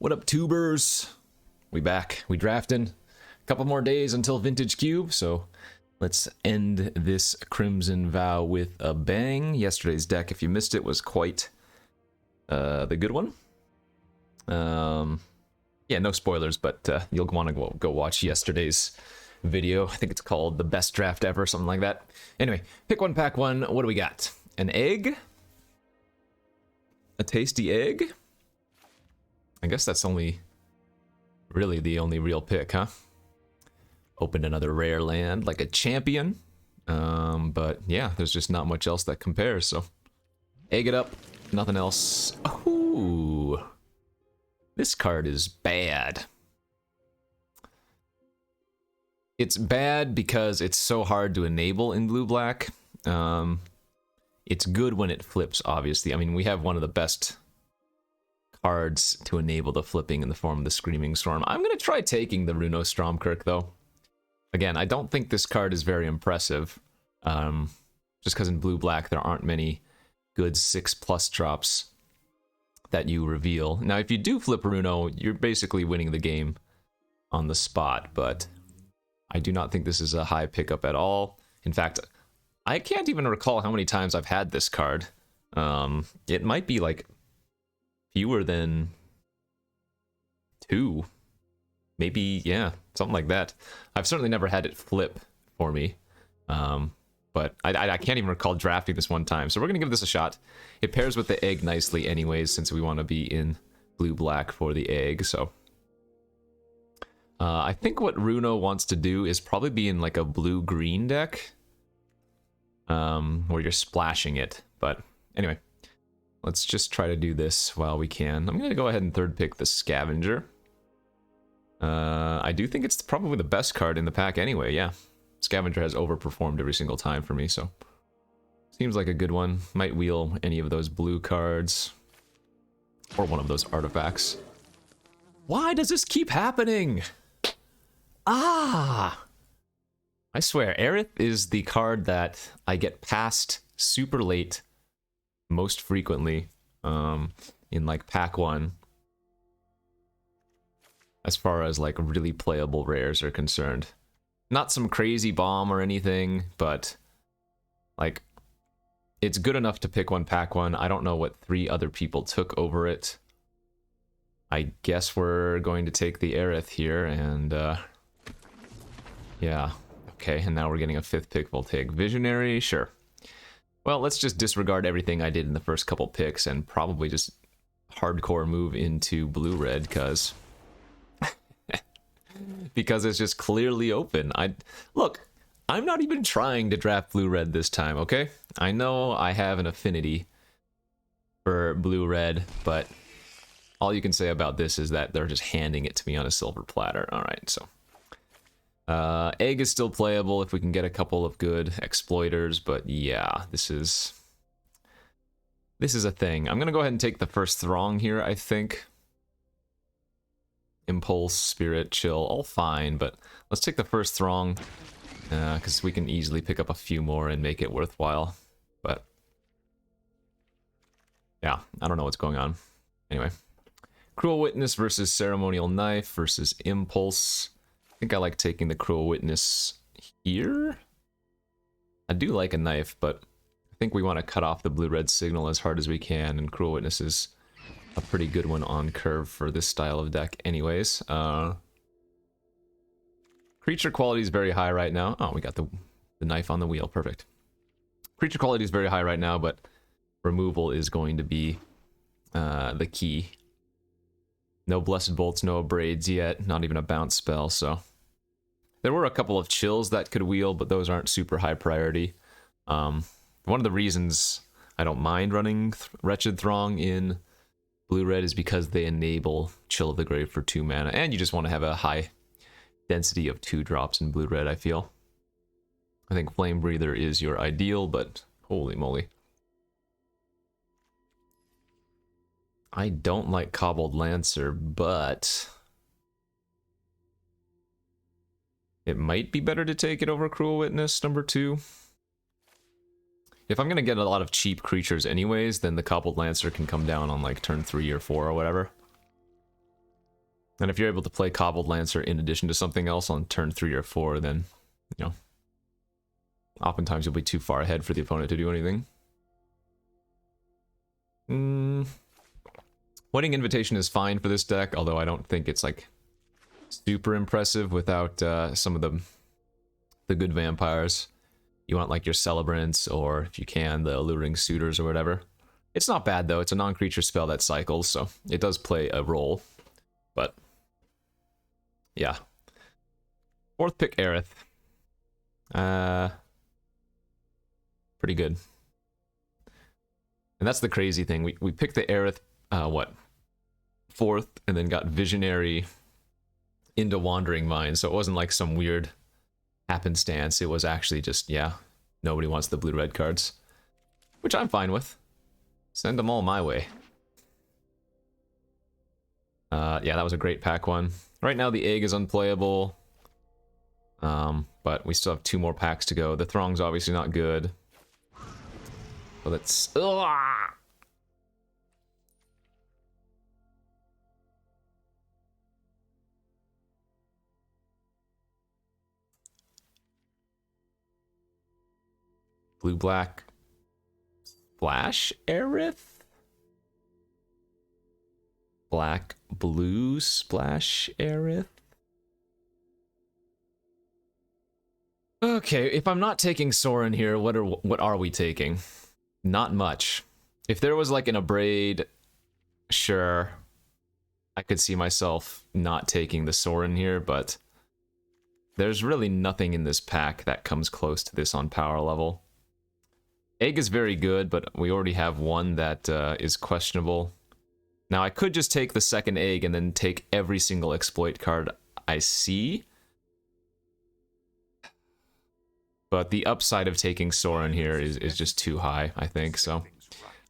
What up, tubers? We back. We drafting. A couple more days until Vintage Cube, so let's end this Crimson Vow with a bang. Yesterday's deck, if you missed it, was quite the good one. Yeah, no spoilers, but you'll want to go watch yesterday's video. I think it's called The Best Draft Ever, something like that. Anyway, pick one, pack one. What do we got? An egg? A tasty egg? I guess that's really the only real pick, huh? Opened another rare land, like a champion. But yeah, there's just not much else that compares, so egg it up, nothing else. Ooh, this card is bad. It's bad because it's so hard to enable in blue-black. It's good when it flips, obviously. I mean, we have one of the best cards to enable the flipping in the form of the Screaming Storm. I'm going to try taking the Runo Stromkirk, though. Again, I don't think this card is very impressive. Just because in blue-black there aren't many good 6+ drops that you reveal. Now, if you do flip Runo, you're basically winning the game on the spot, but I do not think this is a high pickup at all. In fact, I can't even recall how many times I've had this card. It might be like fewer than 2. Maybe, yeah, something like that. I've certainly never had it flip for me. But I can't even recall drafting this one time. So we're going to give this a shot. It pairs with the egg nicely anyways, since we want to be in blue-black for the egg. So I think what Runo wants to do is probably be in like a blue-green deck. Where you're splashing it. But anyway, let's just try to do this while we can. I'm going to go ahead and third pick the Scavenger. I do think it's probably the best card in the pack anyway, yeah. Scavenger has overperformed every single time for me, so seems like a good one. Might wheel any of those blue cards. Or one of those artifacts. Why does this keep happening? Ah! I swear, Aerith is the card that I get past super late most frequently in like pack 1. As far as like really playable rares are concerned. Not some crazy bomb or anything, but like it's good enough to pick one, pack 1. I don't know what 3 other people took over it. I guess we're going to take the Aerith here, and yeah. Okay, and now we're getting a 5th pick. We'll take Visionary, sure. Well, let's just disregard everything I did in the first couple picks and probably just hardcore move into blue-red, because it's just clearly open. Look, I'm not even trying to draft blue-red this time, okay? I know I have an affinity for blue-red, but all you can say about this is that they're just handing it to me on a silver platter. All right, so egg is still playable if we can get a couple of good exploiters, but yeah, this is a thing. I'm gonna go ahead and take the first Throng here, I think. Impulse, Spirit, Chill, all fine, but let's take the first Throng, because we can easily pick up a few more and make it worthwhile. But yeah, I don't know what's going on. Anyway, Cruel Witness versus Ceremonial Knife versus Impulse. I think I like taking the Cruel Witness here. I do like a knife, but I think we want to cut off the blue-red signal as hard as we can, and Cruel Witness is a pretty good one on curve for this style of deck anyways. Creature quality is very high right now. Oh, we got the knife on the wheel, perfect. Creature quality is very high right now, but removal is going to be the key. No Blessed Bolts, no Braids yet, not even a bounce spell, so there were a couple of chills that could wheel, but those aren't super high priority. One of the reasons I don't mind running Wretched Throng in blue-red is because they enable Chill of the Grave for 2 mana, and you just want to have a high density of 2 drops in blue-red, I feel. I think Flame Breather is your ideal, but holy moly. I don't like Cobbled Lancer, but it might be better to take it over Cruel Witness, number 2. If I'm going to get a lot of cheap creatures anyways, then the Cobbled Lancer can come down on like turn 3 or 4 or whatever. And if you're able to play Cobbled Lancer in addition to something else on turn 3 or 4, then, you know, oftentimes you'll be too far ahead for the opponent to do anything. Wedding Invitation is fine for this deck, although I don't think it's like super impressive without some of the good vampires. You want like your Celebrants, or if you can, the Alluring Suitors or whatever. It's not bad though, it's a non-creature spell that cycles, so it does play a role. But yeah. 4th pick, Aerith. Pretty good. And that's the crazy thing. We picked the Aerith, 4th, and then got Visionary into Wandering Mind, so it wasn't like some weird happenstance. It was actually just, yeah, nobody wants the blue-red cards. Which I'm fine with. Send them all my way. Yeah, that was a great pack one. Right now the egg is unplayable. But we still have 2 more packs to go. The Throng's obviously not good. So let's... Blue-black... Flash Aerith? Black-blue Splash Aerith? Okay, if I'm not taking Sorin here, what are we taking? Not much. If there was like an Abrade, sure, I could see myself not taking the Sorin here, but there's really nothing in this pack that comes close to this on power level. Egg is very good, but we already have one that is questionable. Now, I could just take the second egg and then take every single exploit card I see. But the upside of taking Sorin here is just too high, I think, so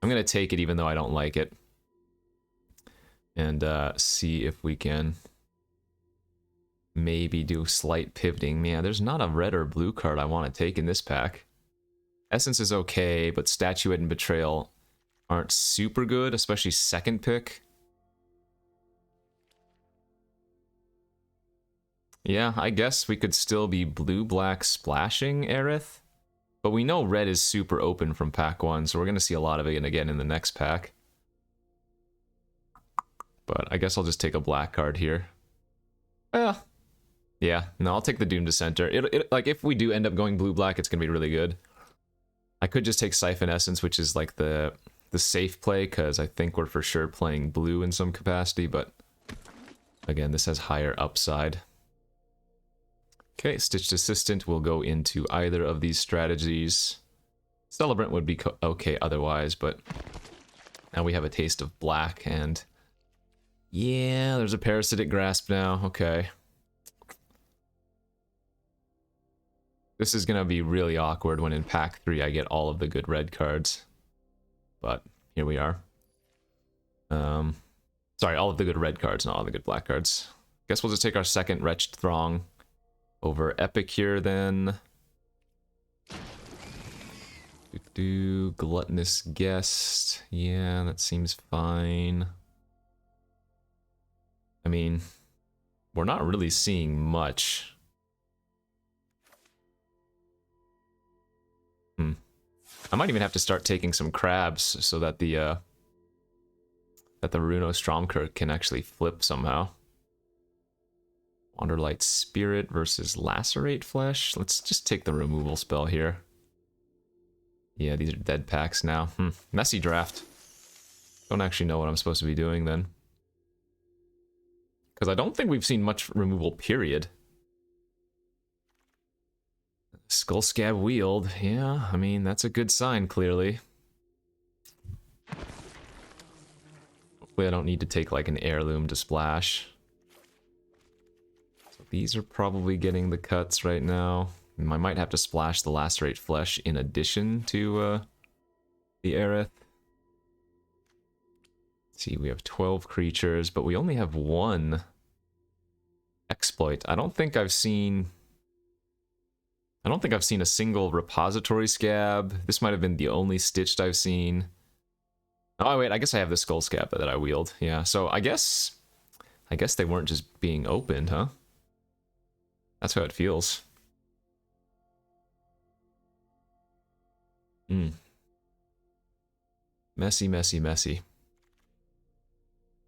I'm going to take it even though I don't like it. And see if we can maybe do slight pivoting. Man, there's not a red or blue card I want to take in this pack. Essence is okay, but Statuette and Betrayal aren't super good, especially second pick. Yeah, I guess we could still be blue-black splashing Aerith, but we know red is super open from pack 1, so we're going to see a lot of it again in the next pack. But I guess I'll just take a black card here. Yeah, no, I'll take the Doom Dissenter. Like, if we do end up going blue-black, it's going to be really good. I could just take Siphon Essence, which is like the safe play, because I think we're for sure playing blue in some capacity, but again, this has higher upside. Okay, Stitched Assistant will go into either of these strategies. Celebrant would be okay otherwise, but now we have a taste of black, and yeah, there's a Parasitic Grasp now. Okay. This is going to be really awkward when in pack 3 I get all of the good red cards. But here we are. Sorry, all of the good red cards, not all the good black cards. Guess we'll just take our second Wretched Throng over Epic here then. Gluttonous Guest. Yeah, that seems fine. I mean, we're not really seeing much. I might even have to start taking some crabs so that the Runo Stromkirk can actually flip somehow. Wanderlight Spirit versus Lacerate Flesh. Let's just take the removal spell here. Yeah, these are dead packs now. Messy draft. Don't actually know what I'm supposed to be doing then. Because I don't think we've seen much removal, period. Skull Scab Wield. Yeah, I mean, that's a good sign, clearly. Hopefully I don't need to take, like, an Heirloom to splash. So these are probably getting the cuts right now. I might have to splash the Lacerate Flesh in addition to the Aerith. Let's see, we have 12 creatures, but we only have one exploit. I don't think I've seen a single Repository Scab. This might have been the only Stitched I've seen. Oh wait, I guess I have the Skull Scab that I wield. Yeah, so I guess I guess they weren't just being opened, huh? That's how it feels. Messy, messy, messy.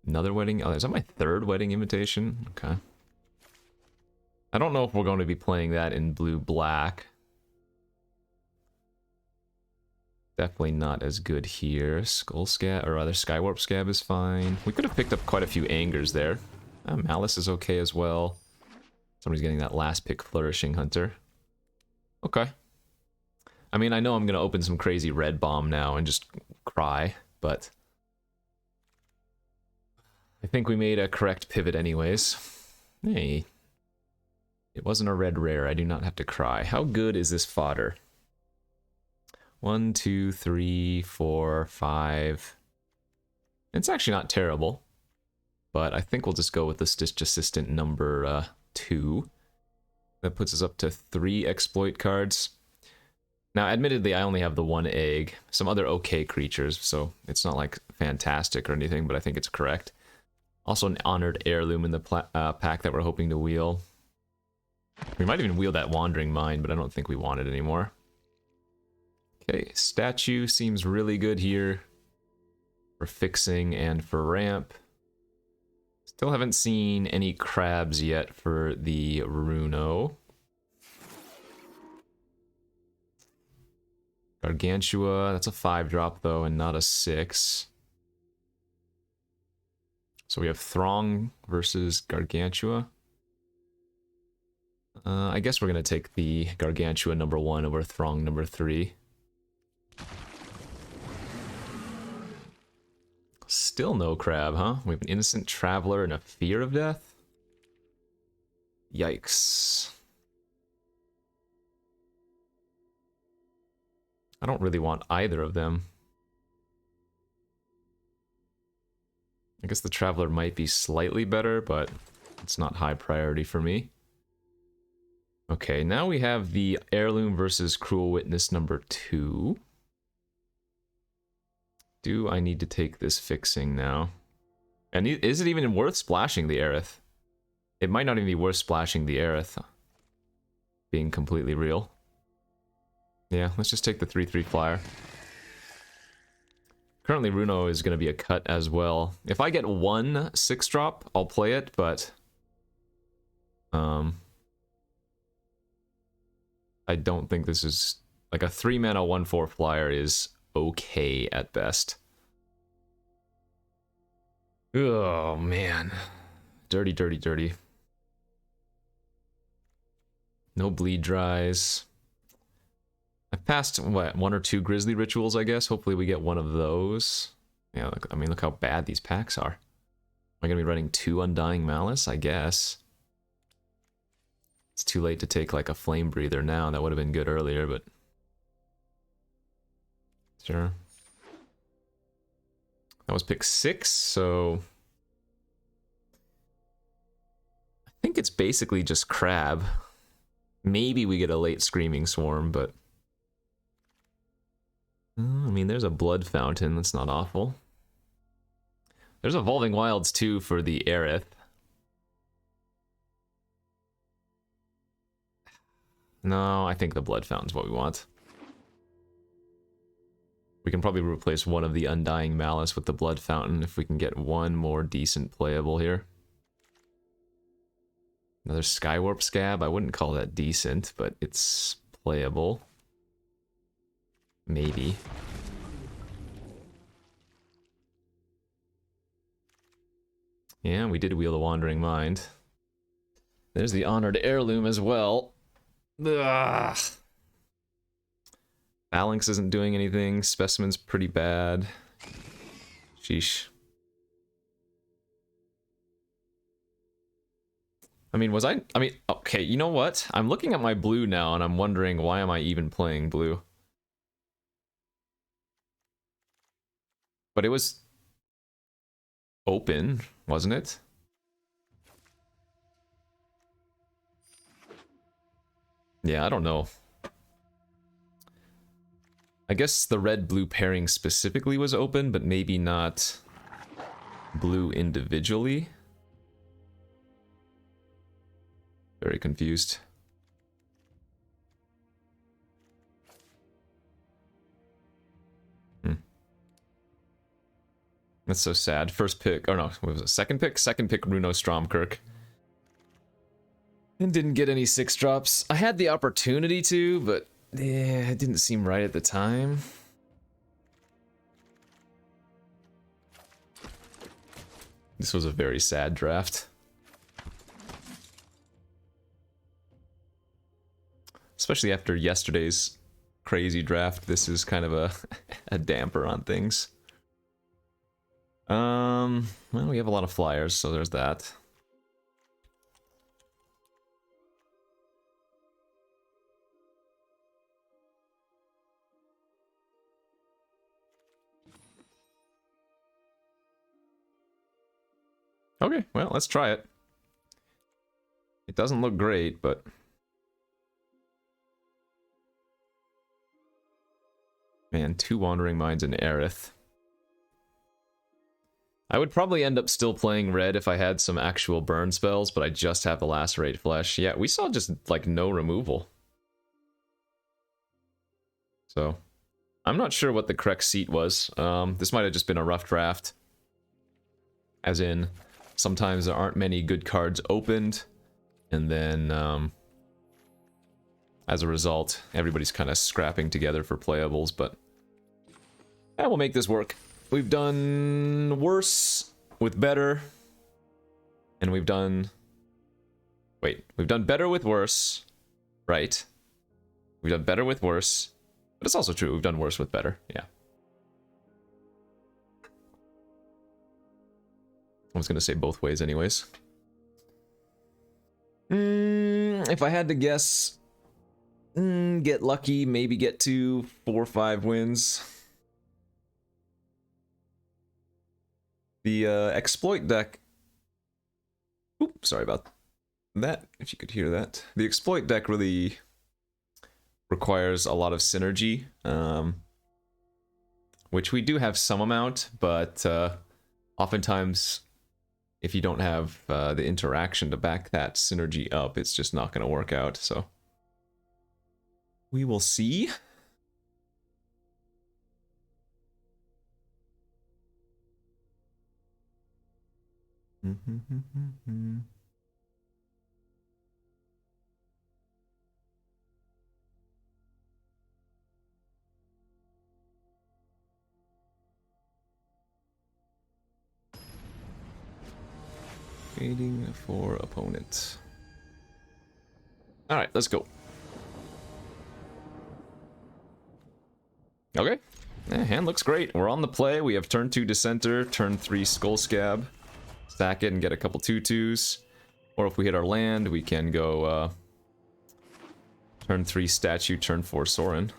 Another wedding? Oh, is that my third wedding invitation? Okay. I don't know if we're going to be playing that in blue-black. Definitely not as good here. Skull Scab, or rather Skywarp Scab is fine. We could have picked up quite a few Angers there. Malice is okay as well. Somebody's getting that last pick Flourishing Hunter. Okay. I mean, I know I'm going to open some crazy red bomb now and just cry, but I think we made a correct pivot anyways. Hey. It wasn't a red rare. I do not have to cry. How good is this fodder? 1, 2, 3, 4, 5. It's actually not terrible, but I think we'll just go with the Stitch Assistant number 2. That puts us up to 3 exploit cards. Now, admittedly, I only have the 1 egg. Some other okay creatures, so it's not like fantastic or anything, but I think it's correct. Also an Honored Heirloom in the pack that we're hoping to wheel. We might even wheel that Wandering Mind, but I don't think we want it anymore. Okay, Statue seems really good here for fixing and for ramp. Still haven't seen any crabs yet for the Runo. Gargantua, that's a 5-drop though, and not a 6. So we have Throng versus Gargantua. I guess we're going to take the Gargantua number 1 over Throng number 3. Still no crab, huh? We have an Innocent Traveler and a Fear of Death? Yikes. I don't really want either of them. I guess the Traveler might be slightly better, but it's not high priority for me. Okay, now we have the Heirloom versus Cruel Witness number 2. Do I need to take this fixing now? And is it even worth splashing the Aerith? It might not even be worth splashing the Aerith. Being completely real. Yeah, let's just take the 3/3 flyer. Currently, Runo is going to be a cut as well. If I get 1 6-drop, I'll play it, but I don't think this is... Like a 3-mana 1/4 flyer is okay at best. Oh, man. Dirty, dirty, dirty. No bleed dries. I've passed, what, 1 or 2 Grizzly Rituals, I guess. Hopefully we get one of those. Yeah, look, I mean, look how bad these packs are. Am I going to be running 2 Undying Malice? I guess. It's too late to take, like, a Flame Breather now. That would have been good earlier, but... Sure. That was pick 6, so... I think it's basically just Crab. Maybe we get a late Screaming Swarm, but... I mean, there's a Blood Fountain. That's not awful. There's Evolving Wilds, too, for the Aerith. No, I think the Blood Fountain's what we want. We can probably replace one of the Undying Malice with the Blood Fountain if we can get one more decent playable here. Another Skywarp Scab. I wouldn't call that decent, but it's playable. Maybe. Yeah, we did wheel the Wandering Mind. There's the Honored Heirloom as well. Ugh. Phalanx isn't doing anything. Specimen's pretty bad. Sheesh. I mean, okay, you know what? I'm looking at my blue now and I'm wondering, why am I even playing blue? But it was open, wasn't it? Yeah, I don't know. I guess the red-blue pairing specifically was open, but maybe not blue individually. Very confused. That's so sad. First pick, or no, what was it? Second pick? Second pick, Runo Stromkirk. And didn't get any 6-drops. I had the opportunity to, but yeah, it didn't seem right at the time. This was a very sad draft. Especially after yesterday's crazy draft, this is kind of a damper on things. Well, we have a lot of flyers, so there's that. Okay, well, let's try it. It doesn't look great, but... Man, 2 Wandering Minds and Aerith. I would probably end up still playing red if I had some actual burn spells, but I just have the Lacerate Flesh. Yeah, we saw just, like, no removal. So, I'm not sure what the correct seat was. This might have just been a rough draft. As in, sometimes there aren't many good cards opened, and then, as a result, everybody's kind of scrapping together for playables, but... yeah, we'll make this work. We've done worse with better, and we've done... wait, we've done better with worse, right? We've done better with worse, but it's also true, we've done worse with better, yeah. I was gonna say both ways anyways. If I had to guess, get lucky, maybe get to 4 or 5 wins. The exploit deck... Oop, sorry about that, if you could hear that. The exploit deck really requires a lot of synergy, which we do have some amount, but oftentimes if you don't have the interaction to back that synergy up, it's just not going to work out, so... we will see. Waiting for opponent. Alright, let's go. Okay. Hand looks great. We're on the play. We have turn 2 Dissenter, turn 3 Skull Scab. Stack it and get a couple 2/2s. Or if we hit our land, we can go turn 3 Statue, turn 4 Sorin.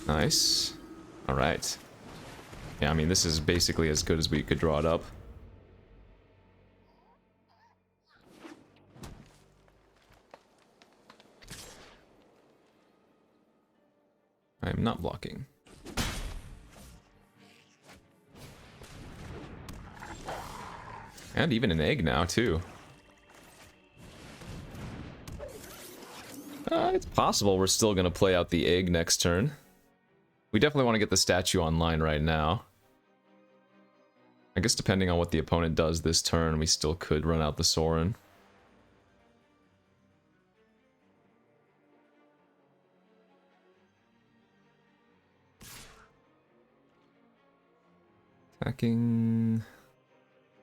Nice. Alright. Yeah, I mean, this is basically as good as we could draw it up. I am not blocking. And even an egg now, too. It's possible we're still going to play out the egg next turn. We definitely want to get the statue online right now. I guess depending on what the opponent does this turn, we still could run out the Sorin. Attacking...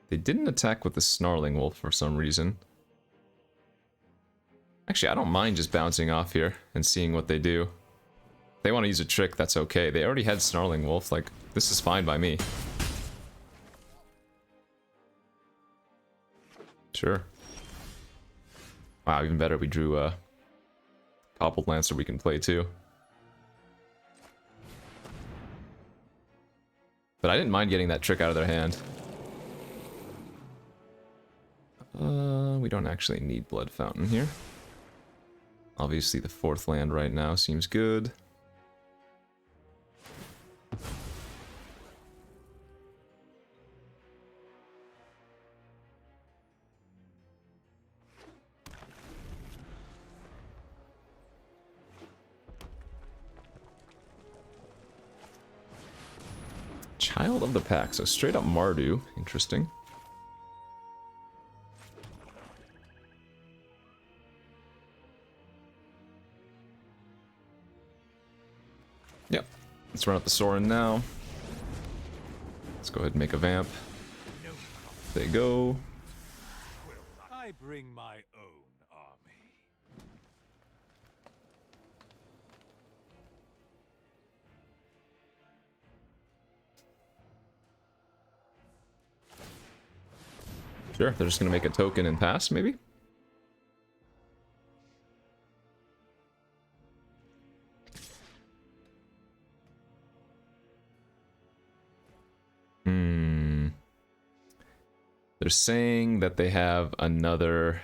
They didn't attack with the Snarling Wolf for some reason. Actually, I don't mind just bouncing off here and seeing what they do. If they want to use a trick, that's okay. They already had Snarling Wolf, like, this is fine by me. Sure. Wow, even better, we drew a Cobbled Lancer we can play too. But I didn't mind getting that trick out of their hand. We don't actually need Blood Fountain here. Obviously the 4th land right now seems good. Child of the Pack, so straight up Mardu. Interesting. Yep. Let's run up the Sorin now. Let's go ahead and make a vamp. There you go. I bring my own army. Sure, they're just gonna make a token and pass, maybe? They're saying that they have another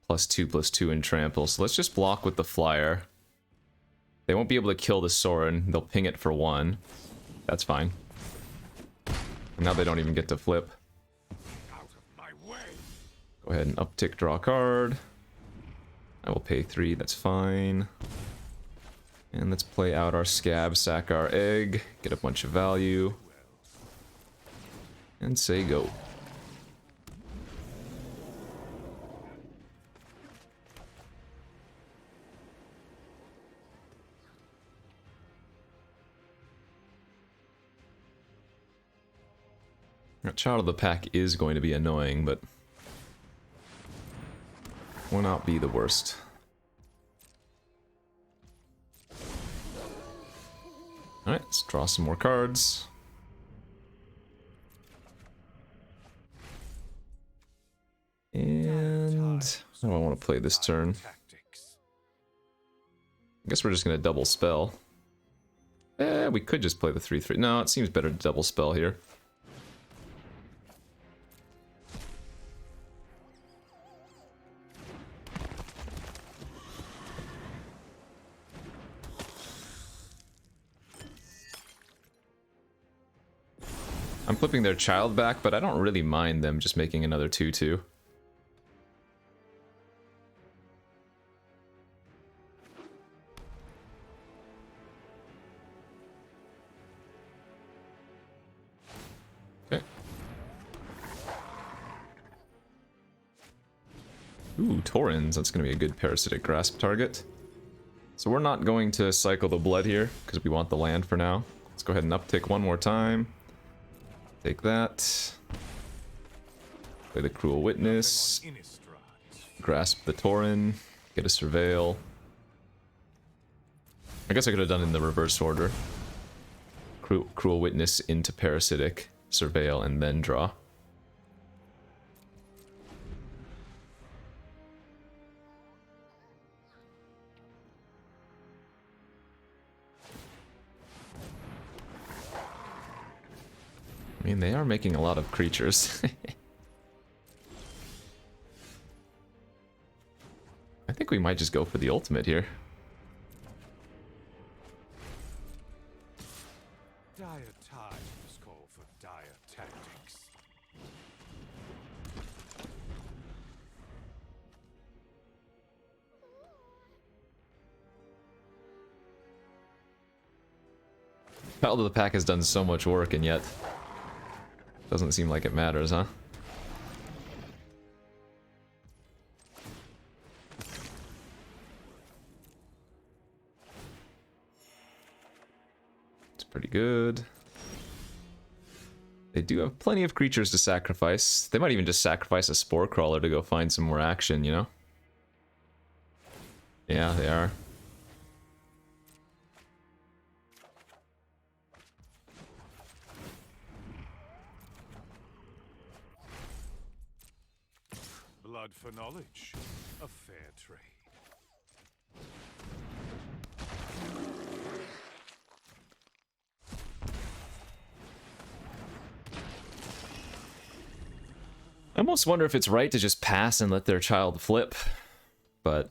+2/+2 in trample, so let's just block with the flyer. They won't be able to kill the Sorin, they'll ping it for 1. That's fine. And now they don't even get to flip. Out of my way. Go ahead and uptick, draw a card. I will pay 3, that's fine. And let's play out our Scab, sack our egg, get a bunch of value. And say go. Child of the Pack is going to be annoying, but will not be the worst. Alright, let's draw some more cards. And how do I want to play this turn? I guess we're just going to double spell. We could just play the 3/3. No, it seems better to double spell here. I'm flipping their child back, but I don't really mind them just making another 2/2. Okay. Ooh, Taurens. That's going to be a good Parasitic Grasp target. So we're not going to cycle the blood here, because we want the land for now. Let's go ahead and uptick one more time. Take that. Play the Cruel Witness. Grasp the Tauren. Get a Surveil. I guess I could have done it in the reverse order. Cruel Witness into Parasitic, Surveil, and then draw. I mean, they are making a lot of creatures. I think we might just go for the ultimate here. Dire times call for dire tactics. Child of the Pack has done so much work, and yet doesn't seem like it matters, huh? It's pretty good. They do have plenty of creatures to sacrifice. They might even just sacrifice a Spore Crawler to go find some more action, you know? Yeah, they are. Blood for knowledge, a fair trade. I almost wonder if it's right to just pass and let their child flip, but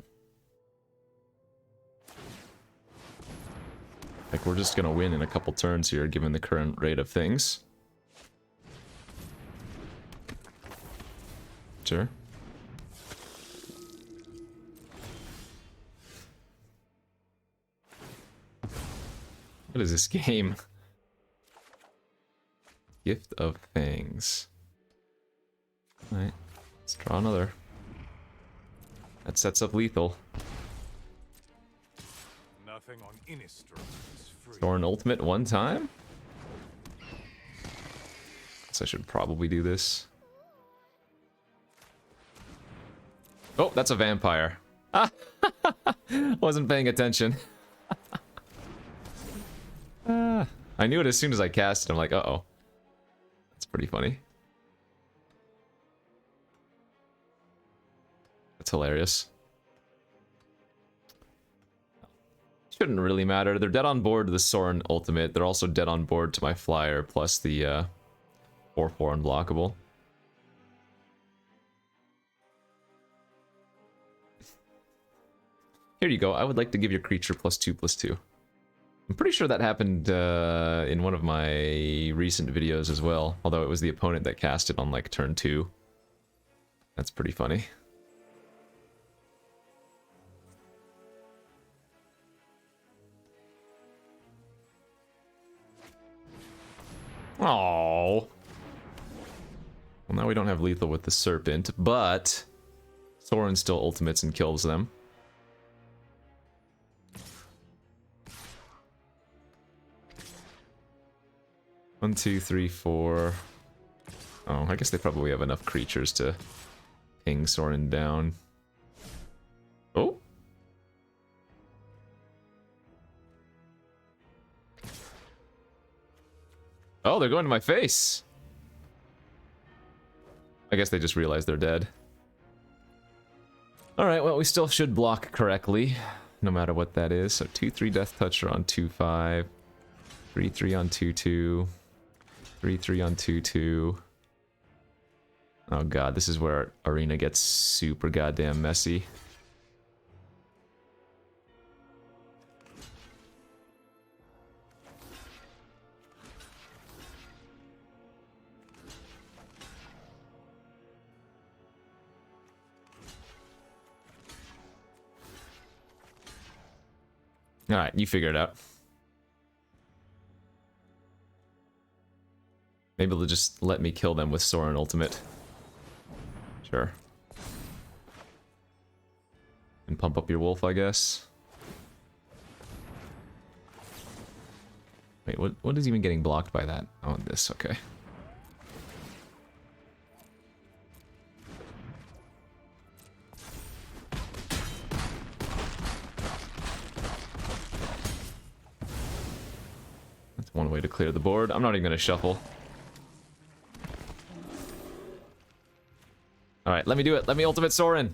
like we're just gonna win in a couple turns here given the current rate of things. Sure. What is this game? Gift of Fangs. Alright, let's draw another. That sets up lethal. Nothing on Innistrad is free. Thorn ultimate one time? Guess I should probably do this. Oh, that's a vampire. Wasn't paying attention. I knew it as soon as I cast it. I'm like, uh-oh. That's pretty funny. That's hilarious. Shouldn't really matter. They're dead on board to the Sorin ultimate. They're also dead on board to my flyer, plus the 4/4 unblockable. Here you go. I would like to give your creature +2/2. I'm pretty sure that happened in one of my recent videos as well, although it was the opponent that cast it on like turn 2. That's pretty funny. Oh. Well, now we don't have lethal with the Serpent, but Sorin still ultimates and kills them. One, two, three, four. Oh, I guess they probably have enough creatures to ping Sorin down. Oh. Oh, they're going to my face. I guess they just realized they're dead. Alright, well, we still should block correctly, no matter what that is. So 2/3 Death Toucher on 2/5. 3/3 on 2/2. 3/3 on 2/2. Oh god, this is where Arena gets super goddamn messy. Alright, you figure it out. Maybe they'll just let me kill them with Sorin ultimate. Sure. And pump up your wolf, I guess. Wait, what is even getting blocked by that? Oh, this, okay. That's one way to clear the board. I'm not even gonna shuffle. Alright, let me do it. Let me ultimate Sorin.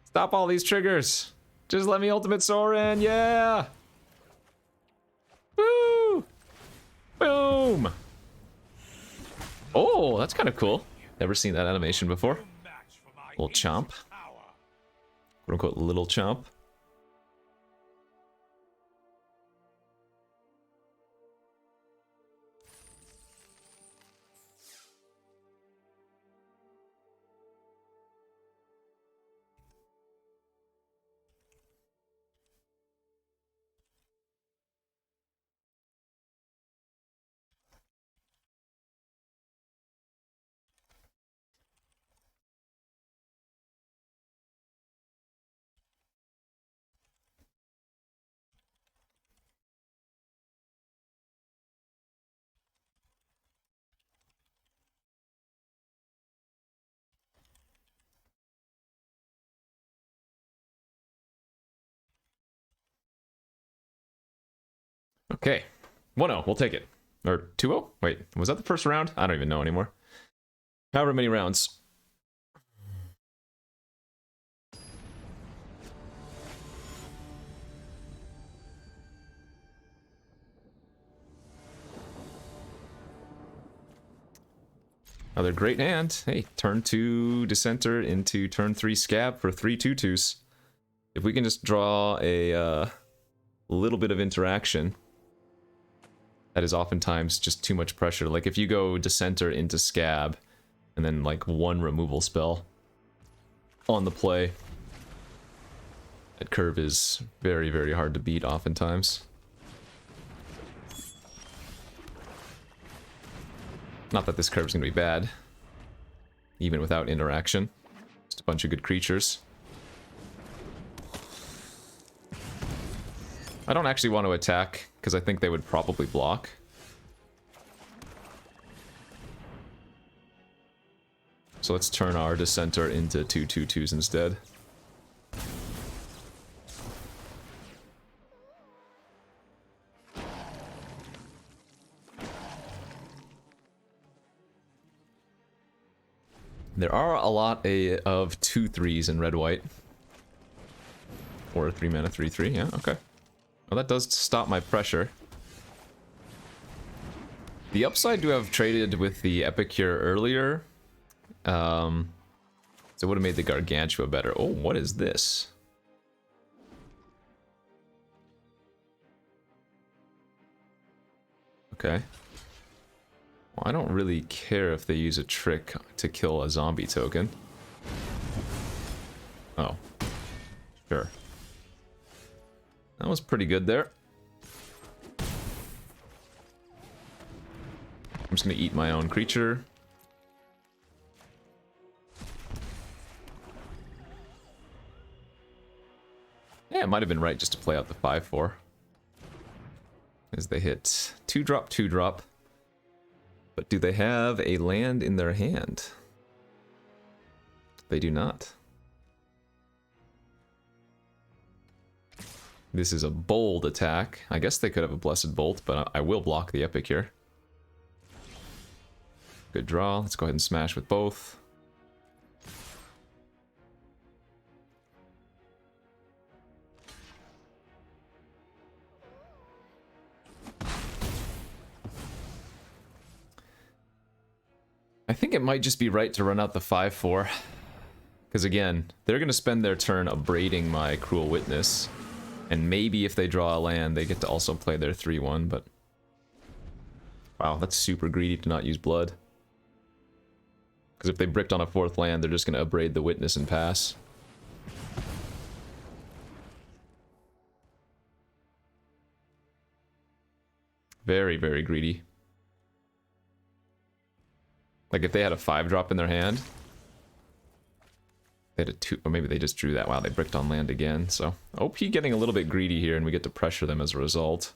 Stop all these triggers. Just let me ultimate Sorin. Yeah! Woo! Boom! Oh, that's kind of cool. Never seen that animation before. Little chomp. Quote unquote little chomp. Okay. 1-0, we'll take it. Or 2-0? Wait, was that the first round? I don't even know anymore. However many rounds. Another great hand. Hey, turn 2 Dissenter into turn 3 Scab for 3 2/2s. If we can just draw a little bit of interaction, that is oftentimes just too much pressure. Like if you go Dissenter into Scab, and then like one removal spell on the play, that curve is very, very hard to beat oftentimes. Not that this curve's gonna be bad, even without interaction. Just a bunch of good creatures. I don't actually want to attack, because I think they would probably block. So let's turn our Dissenter into 2/2/2s instead. There are a lot of 2/3s in red-white. Or a 3-mana 3/3, yeah, okay. Well, that does stop my pressure. The upside to have traded with the Epicure earlier, so it would have made the Gargantua better. Oh, what is this? Okay. Well, I don't really care if they use a trick to kill a zombie token. Oh. Sure. That was pretty good there. I'm just gonna eat my own creature. Yeah, it might have been right just to play out the 5/4. As they hit 2-drop, 2-drop. But do they have a land in their hand? They do not. This is a bold attack. I guess they could have a Blessed Bolt, but I will block the Epicure. Good draw. Let's go ahead and smash with both. I think it might just be right to run out the 5/4. Because again, they're going to spend their turn abrading my Cruel Witness. And maybe if they draw a land, they get to also play their 3/1, but... Wow, that's super greedy to not use blood. Because if they bricked on a 4th land, they're just going to abrade the Witness and pass. Very, very greedy. Like if they had a 5-drop in their hand... They had a 2, or maybe they just drew that. Wow, they bricked on land again, so... OP getting a little bit greedy here, and we get to pressure them as a result.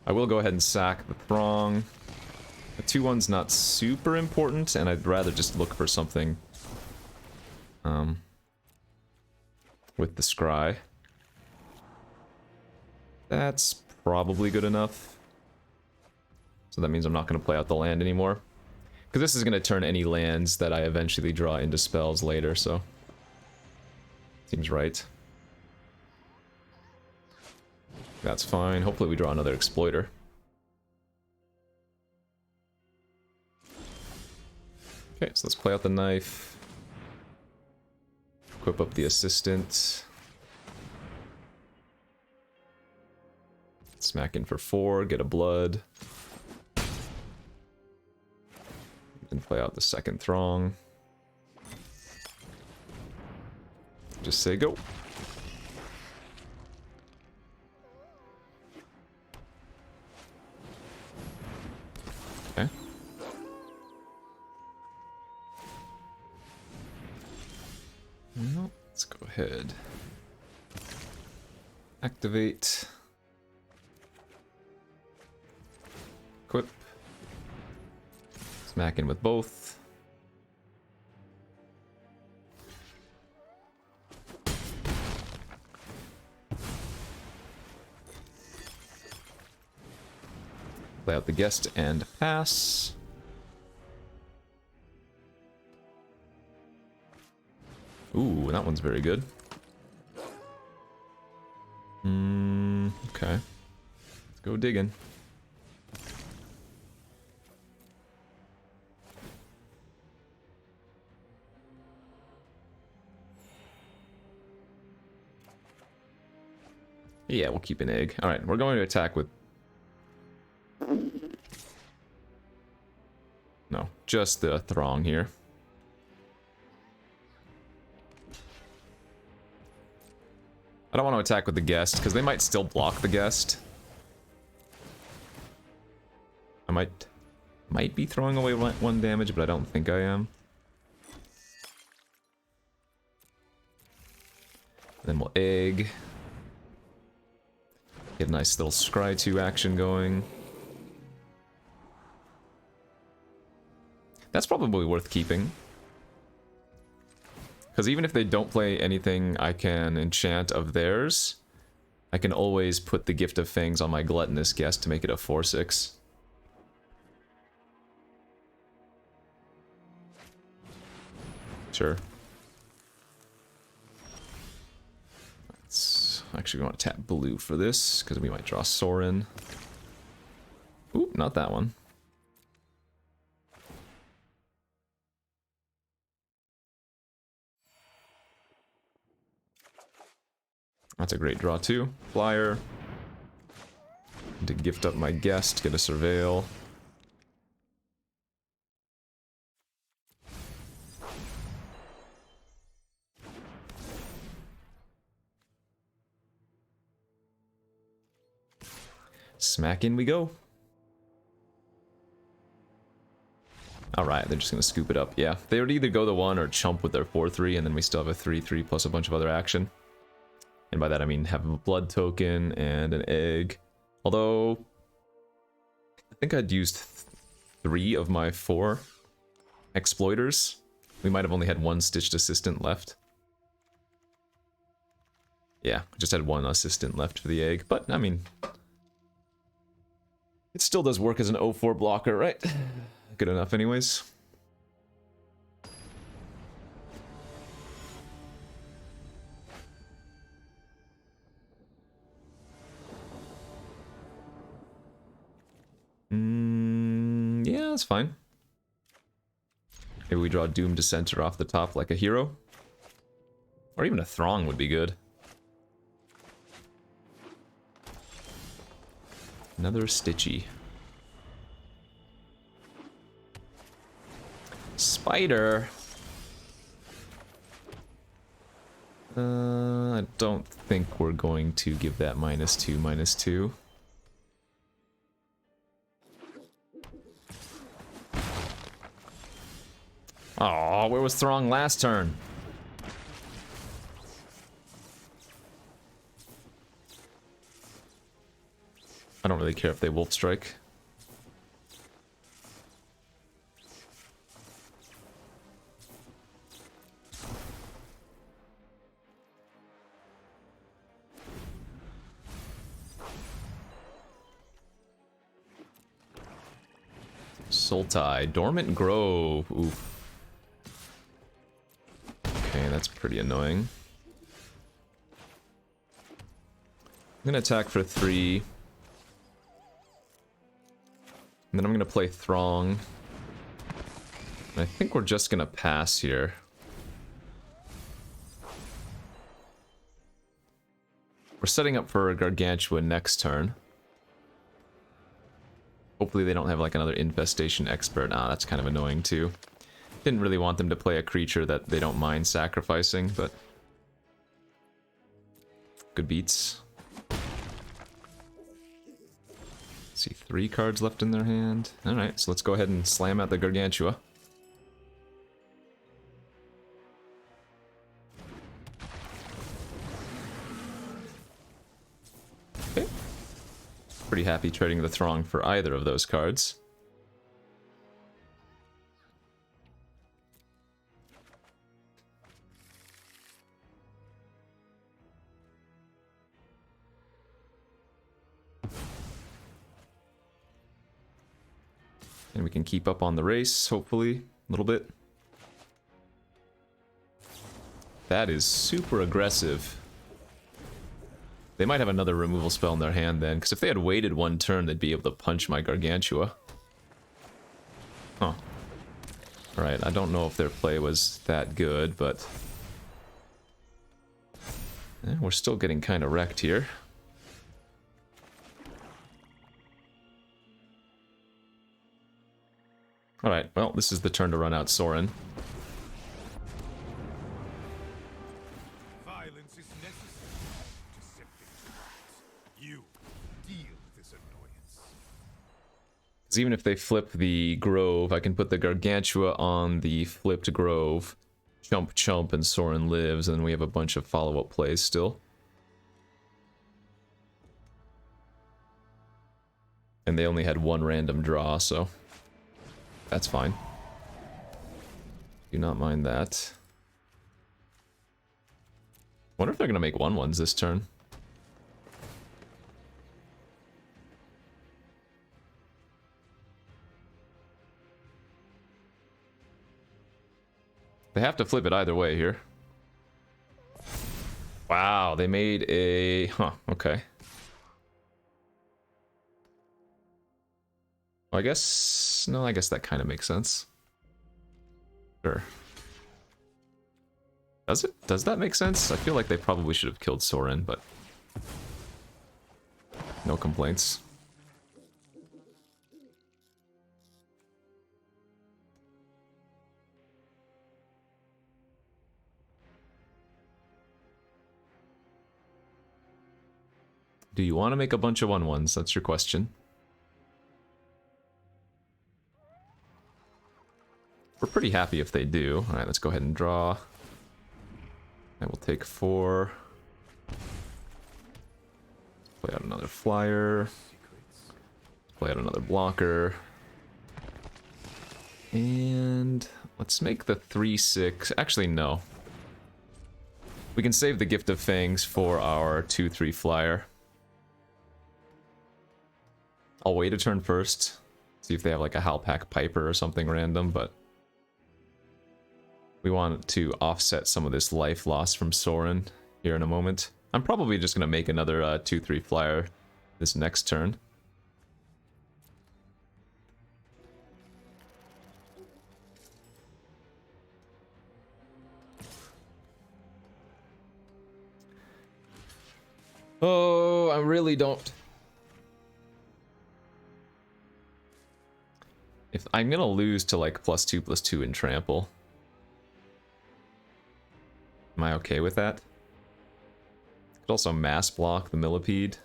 I will go ahead and sack the Throng. The 2/1's not super important, and I'd rather just look for something... with the Scry. That's probably good enough. So that means I'm not going to play out the land anymore. Because this is going to turn any lands that I eventually draw into spells later, so... Seems right. That's fine. Hopefully we draw another Exploiter. Okay, so let's play out the Knife. Equip up the Assistant. Smack in for 4, get a Blood. And play out the second Throng. Just say go. Okay. No, let's go ahead. Activate. Equip. Smack in with both. Play out the Guest and pass. Ooh, that one's very good. Okay. Let's go digging. Yeah, we'll keep an egg. Alright, we're going to attack with... No, just the Throng here. I don't want to attack with the Guest, because they might still block the Guest. I might be throwing away one damage, but I don't think I am. Then we'll egg. Get a nice little Scry 2 action going. That's probably worth keeping. Because even if they don't play anything I can enchant of theirs, I can always put the Gift of Fangs on my Gluttonous Guest to make it a 4/6. Sure. Actually, we want to tap blue for this, because we might draw Sorin. Ooh, not that one. That's a great draw too. Flyer. And to gift up my guest, get a Surveil. Smack in we go. Alright, they're just gonna scoop it up. Yeah, they would either go the 1 or chump with their 4/3, and then we still have a 3/3 plus a bunch of other action. And by that I mean have a blood token and an egg. Although, I think I'd used 3 of my 4 exploiters. We might have only had 1 Stitched Assistant left. Yeah, just had 1 assistant left for the egg, but I mean, it still does work as an 0/4 blocker, right? Good enough anyways. Yeah, that's fine. Maybe we draw Doom Dissenter off the top like a hero. Or even a Throng would be good. Another Stitchy. Spider. I don't think we're going to give that -2/-2. Oh, where was Throng last turn? I don't really care if they Wolf Strike. Sultai, Dormant Grove. Oof. Okay, that's pretty annoying. I'm gonna attack for 3. And then I'm gonna play Throng. And I think we're just gonna pass here. We're setting up for a Gargantua next turn. Hopefully they don't have like another Infestation Expert. Ah, that's kind of annoying too. Didn't really want them to play a creature that they don't mind sacrificing, but... good beats. See, 3 cards left in their hand. Alright, so let's go ahead and slam at the Gargantua. Okay. Pretty happy trading the Throng for either of those cards. And we can keep up on the race, hopefully, a little bit. That is super aggressive. They might have another removal spell in their hand then, because if they had waited 1 turn, they'd be able to punch my Gargantua. Huh. Alright, I don't know if their play was that good, but... we're still getting kind of wrecked here. Alright, well, this is the turn to run out Sorin. Violence is necessary to set things right. You deal with this annoyance. Because even if they flip the Grove, I can put the Gargantua on the flipped Grove, chump chump, and Sorin lives, and we have a bunch of follow-up plays still. And they only had one random draw, so that's fine. Do not mind that. Wonder if they're gonna make 1/1s this turn. They have to flip it either way here. Wow, they made a... Huh, okay. Well, I guess... No, I guess that kind of makes sense. Sure. Does it? Does that make sense? I feel like they probably should have killed Sorin, but... No complaints. Do you want to make a bunch of 1/1s? That's your question. We're pretty happy if they do. Alright, let's go ahead and draw. I will take 4. Play out another flyer. Play out another blocker. And let's make the 3/6. Actually, no. We can save the Gift of Fangs for our 2/3 flyer. I'll wait a turn first. See if they have like a Halpack Piper or something random, but... We want to offset some of this life loss from Sorin here in a moment. I'm probably just going to make another 2/3 flyer this next turn. Oh, I really don't... If I'm going to lose to like +2/+2 in trample. Am I okay with that? Could also mass block the Millipede.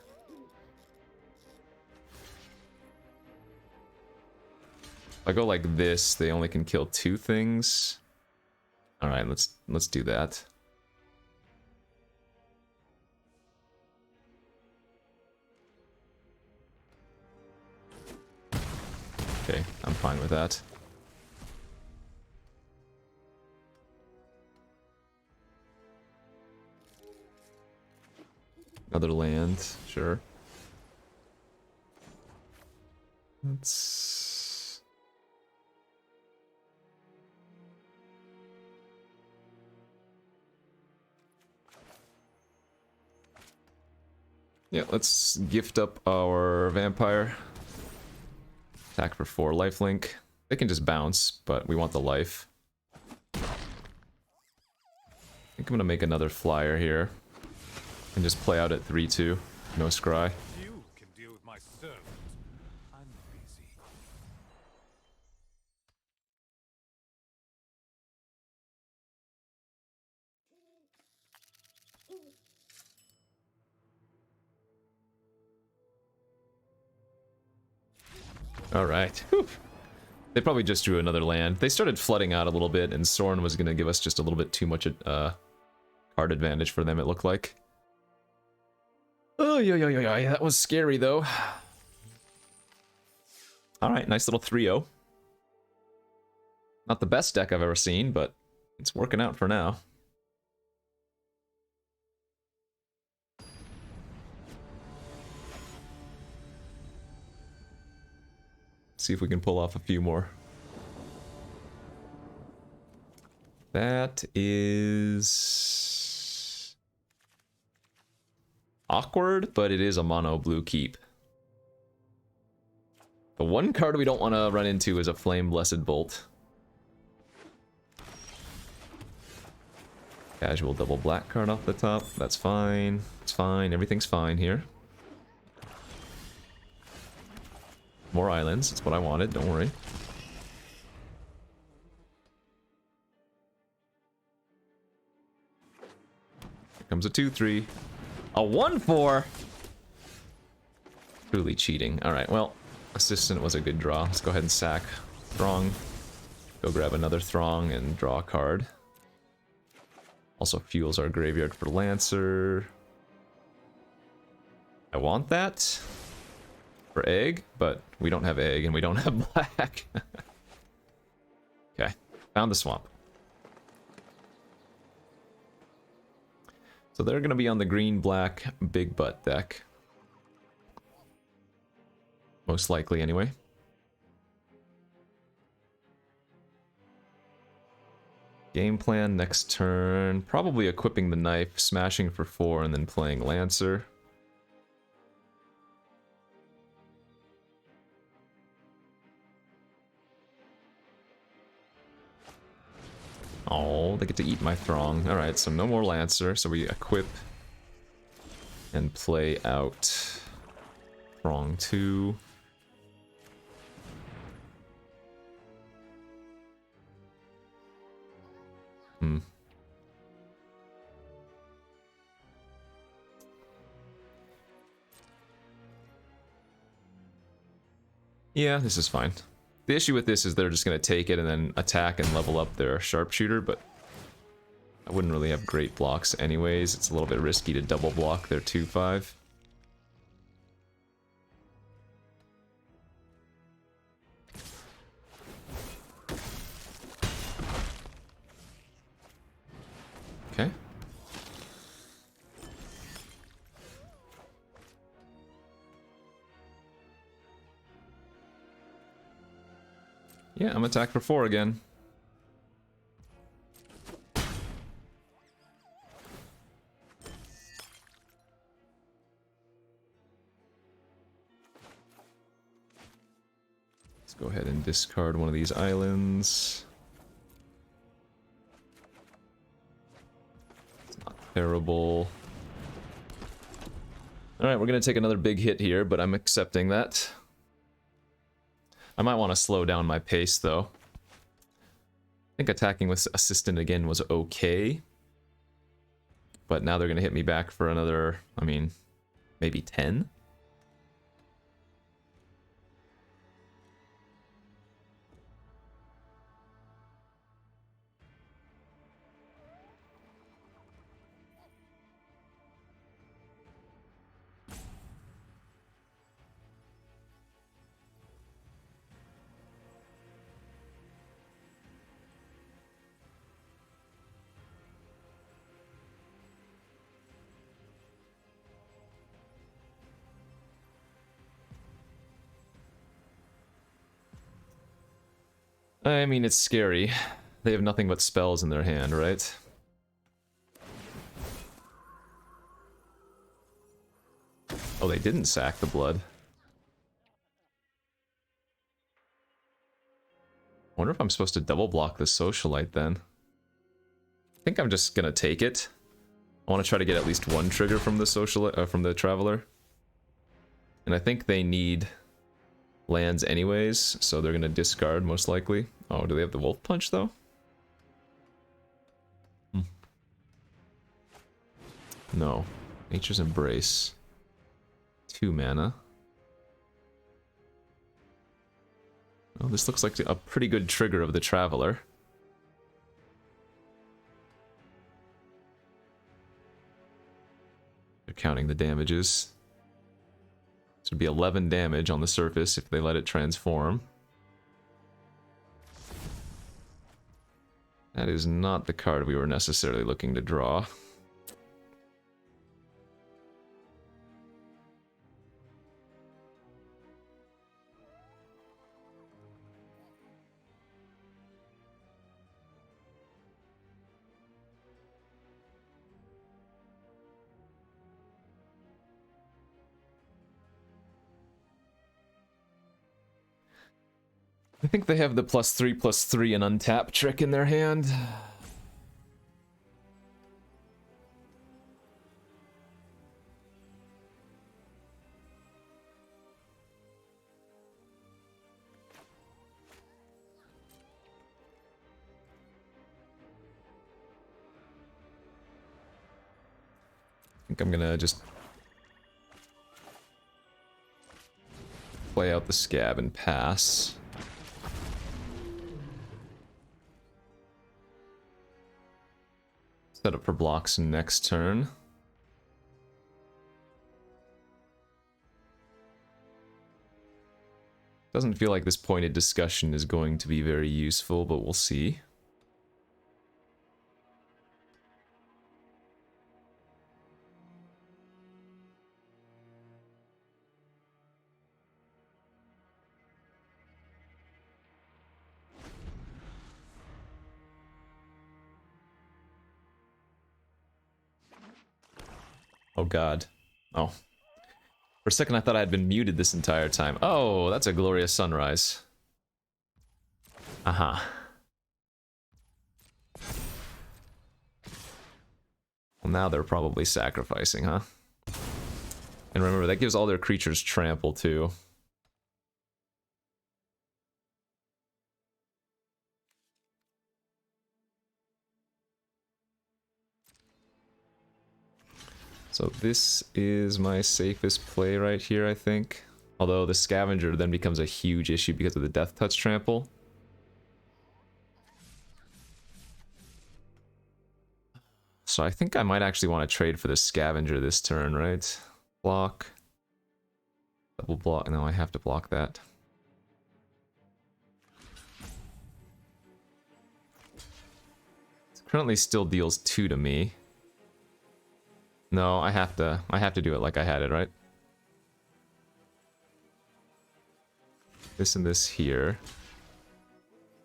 If I go like this, they only can kill 2 things. All right, let's do that. Okay, I'm fine with that. Another land, sure. Let's... Yeah, let's gift up our vampire. Attack for 4 lifelink. They can just bounce, but we want the life. I think I'm gonna make another flyer here. And just play out at 3/2. No scry. You can deal with my servant. I'm busy. Alright. They probably just drew another land. They started flooding out a little bit, and Sorin was gonna give us just a little bit too much card advantage for them, it looked like. Oh, yeah, that was scary, though. Alright, nice little 3-0. Not the best deck I've ever seen, but it's working out for now. See if we can pull off a few more. That is... awkward, but it is a mono blue keep. The one card we don't want to run into is a Flame Blessed Bolt. Casual double black card off the top. That's fine. It's fine. Everything's fine here. More islands. That's what I wanted. Don't worry. Here comes a 2/3. A 1/4! Truly cheating. Alright, well, Assistant was a good draw. Let's go ahead and sack Throng. Go grab another Throng and draw a card. Also fuels our graveyard for Lancer. I want that for egg, but we don't have egg and we don't have black. Okay, found the swamp. So they're going to be on the green-black big butt deck. Most likely, anyway. Game plan next turn. Probably equipping the knife, smashing for 4, and then playing Lancer. Oh, they get to eat my Throng. Alright, so no more Lancer, so we equip and play out Throng 2. Yeah, this is fine. The issue with this is they're just going to take it and then attack and level up their sharpshooter, but I wouldn't really have great blocks anyways. It's a little bit risky to double block their 2/5. Okay. Yeah, I'm attack for 4 again. Let's go ahead and discard one of these islands. It's not terrible. Alright, we're going to take another big hit here, but I'm accepting that. I might want to slow down my pace, though. I think attacking with Assistant again was okay. But now they're going to hit me back for another, I mean, maybe 10? I mean, it's scary. They have nothing but spells in their hand, right? Oh, they didn't sack the blood. Wonder if I'm supposed to double block the socialite then. I think I'm just gonna take it. I want to try to get at least one trigger from the from the traveler. And I think they need lands anyways, so they're gonna discard most likely. Oh, do they have the wolf punch though? No. Nature's Embrace. 2 mana. Oh, this looks like a pretty good trigger of the traveler. They're counting the damages. This would be 11 damage on the surface if they let it transform. That is not the card we were necessarily looking to draw. I think they have the +3/+3 and untap trick in their hand. I think I'm gonna just play out the scab and pass. Set up for blocks next turn. Doesn't feel like this pointed discussion is going to be very useful, but we'll see. Oh god. Oh. For a second I thought I had been muted this entire time. Oh, that's a glorious sunrise. Aha. Well, now they're probably sacrificing, huh? And remember, that gives all their creatures trample too. So this is my safest play right here, I think. Although the scavenger then becomes a huge issue because of the death touch trample. So I think I might actually want to trade for the scavenger this turn, right? Block. Double block. No, I have to block that. It currently still deals 2 to me. No, I have to do it like I had it, right? This and this here.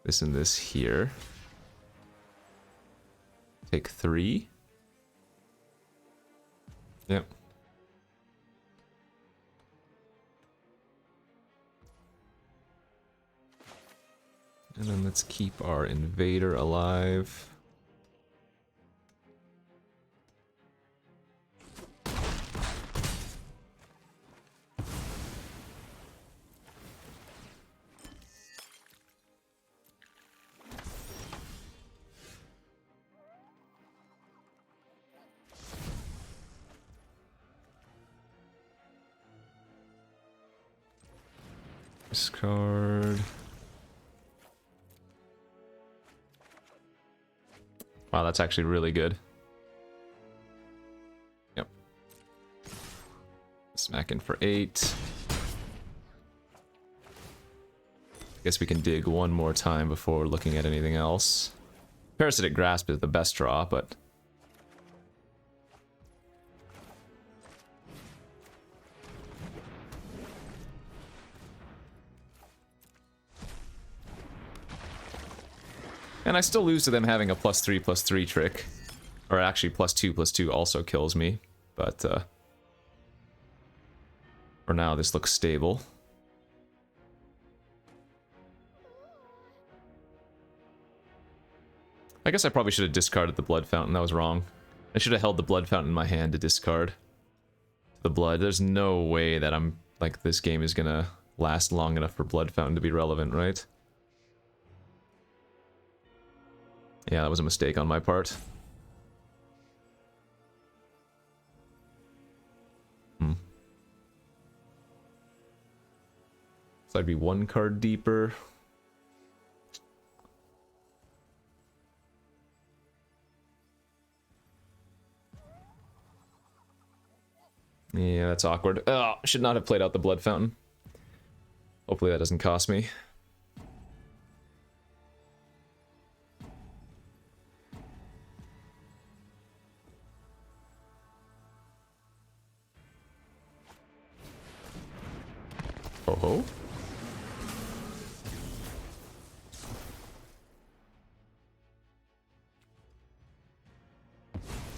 This and this here. Take 3. Yep. And then let's keep our invader alive. Discard. Wow, that's actually really good. Yep. Smack in for 8. Guess we can dig one more time before looking at anything else. Parasitic Grasp is the best draw, but... And I still lose to them having a +3/+3 trick. Or actually +2/+2 also kills me. But, for now, this looks stable. I guess I probably should have discarded the Blood Fountain. That was wrong. I should have held the Blood Fountain in my hand to discard the blood. There's no way that I'm... like, this game is gonna last long enough for Blood Fountain to be relevant, right? Yeah, that was a mistake on my part. So I'd be 1 card deeper. Yeah, that's awkward. Oh, should not have played out the Blood Fountain. Hopefully that doesn't cost me. Oh ho.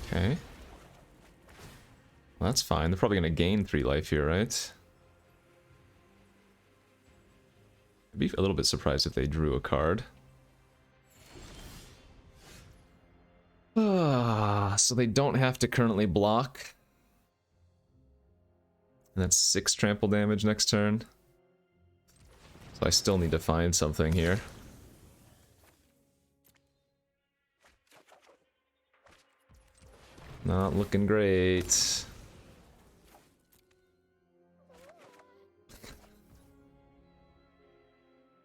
Okay. Well, that's fine. They're probably going to gain 3 life here, right? I'd be a little bit surprised if they drew a card. So they don't have to currently block. And that's 6 trample damage next turn. So I still need to find something here. Not looking great.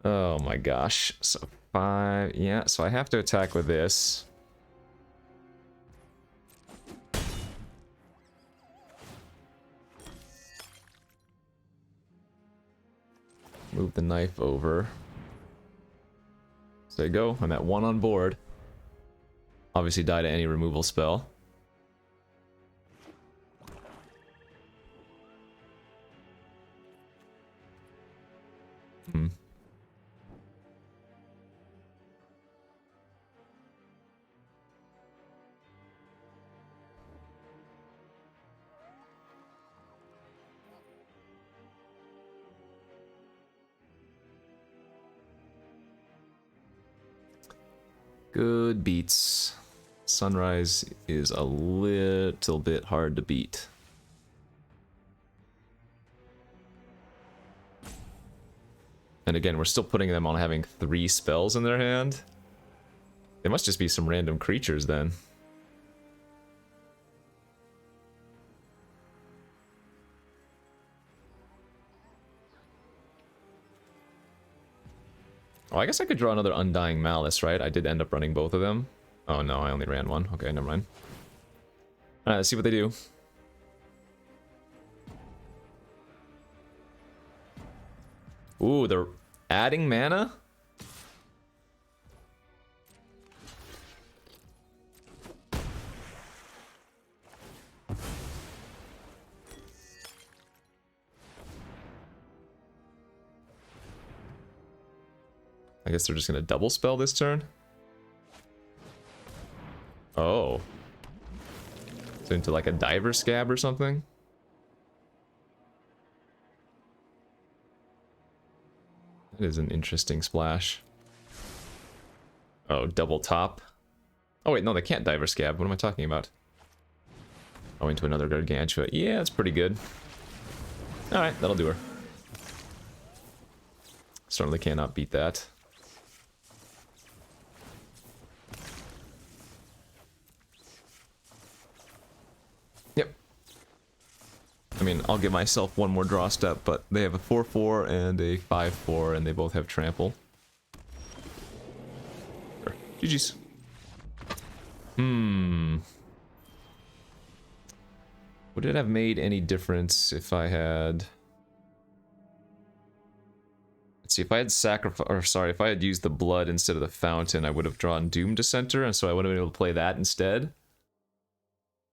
Oh my gosh. So 5, yeah, so I have to attack with this. Move the knife over. So there you go, I'm at 1 on board. Obviously die to any removal spell. Hmm. Good beats. Sunrise is a little bit hard to beat. And again, we're still putting them on having 3 spells in their hand. They must just be some random creatures then. Oh, I guess I could draw another Undying Malice, right? I did end up running both of them. Oh no, I only ran one. Okay, never mind. Alright, let's see what they do. Ooh, they're adding mana? I guess they're just gonna double spell this turn? Oh. So into like a diver scab or something? That is an interesting splash. Oh, double top. Oh wait, no, they can't diver scab. What am I talking about? Oh, into another gargantua. Yeah, that's pretty good. Alright, that'll do her. Certainly cannot beat that. Yep. I mean, I'll give myself one more draw step, but they have a 4/4 and a 5/4, and they both have trample. Sure. GG's. Would it have made any difference if I had... Let's see, if I had if I had used the blood instead of the fountain, I would have drawn Doom Dissenter, and so I would have been able to play that instead.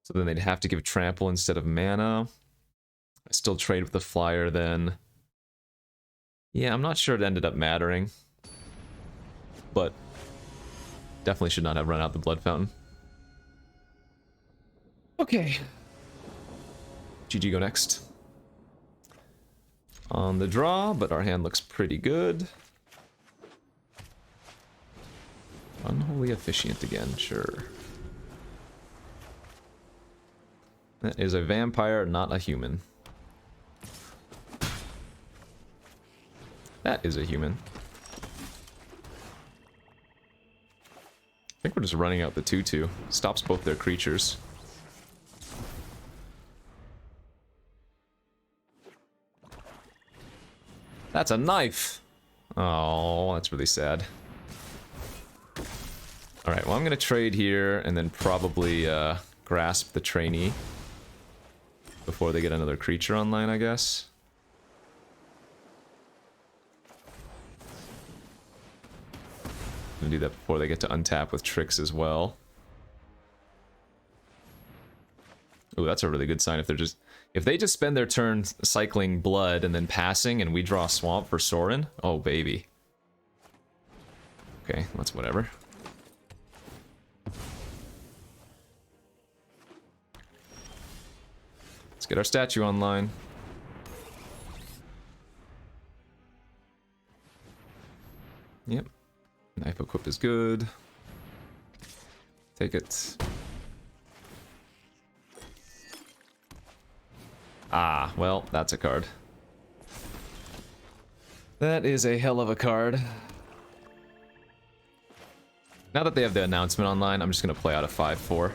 So then they'd have to give trample instead of mana. I still trade with the flyer then. Yeah, I'm not sure it ended up mattering. But definitely should not have run out the blood fountain. Okay. GG go next. On the draw, but our hand looks pretty good. Unholy Officiant again, sure. That is a vampire, not a human. That is a human. I think we're just running out the 2/2. Stops both their creatures. That's a knife! Oh, that's really sad. Alright, well I'm gonna trade here and then probably grasp the trainee before they get another creature online, I guess. I'm gonna do that before they get to untap with tricks as well. Ooh, that's a really good sign if they just spend their turn cycling blood and then passing and we draw swamp for Sorin. Oh baby. Okay, that's whatever. Let's get our statue online. Yep. Knife equip is good. Take it. Ah, well, that's a card. That is a hell of a card. Now that they have the announcement online, I'm just going to play out a 5/4.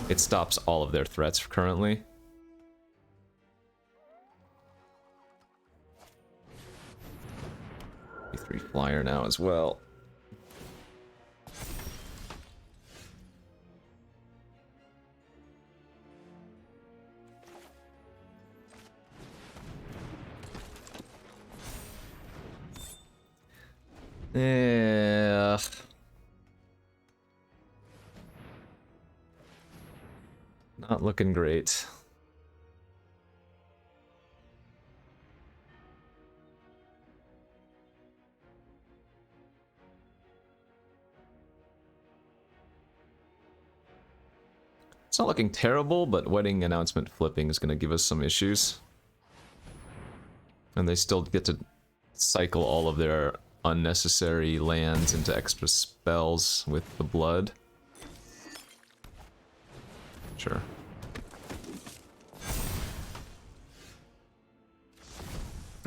It stops all of their threats currently. 3 flyer now as well. Yeah. Not looking great. It's not looking terrible, but wedding announcement flipping is going to give us some issues. And they still get to cycle all of their unnecessary lands into extra spells with the blood. Sure.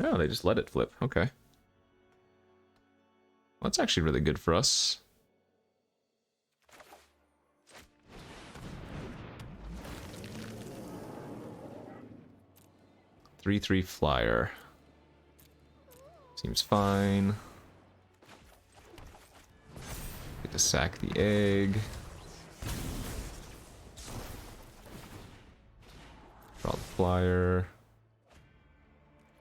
Oh, they just let it flip. Okay. Well, that's actually really good for us. Three flyer. Seems fine. Get to sack the egg. Draw the flyer.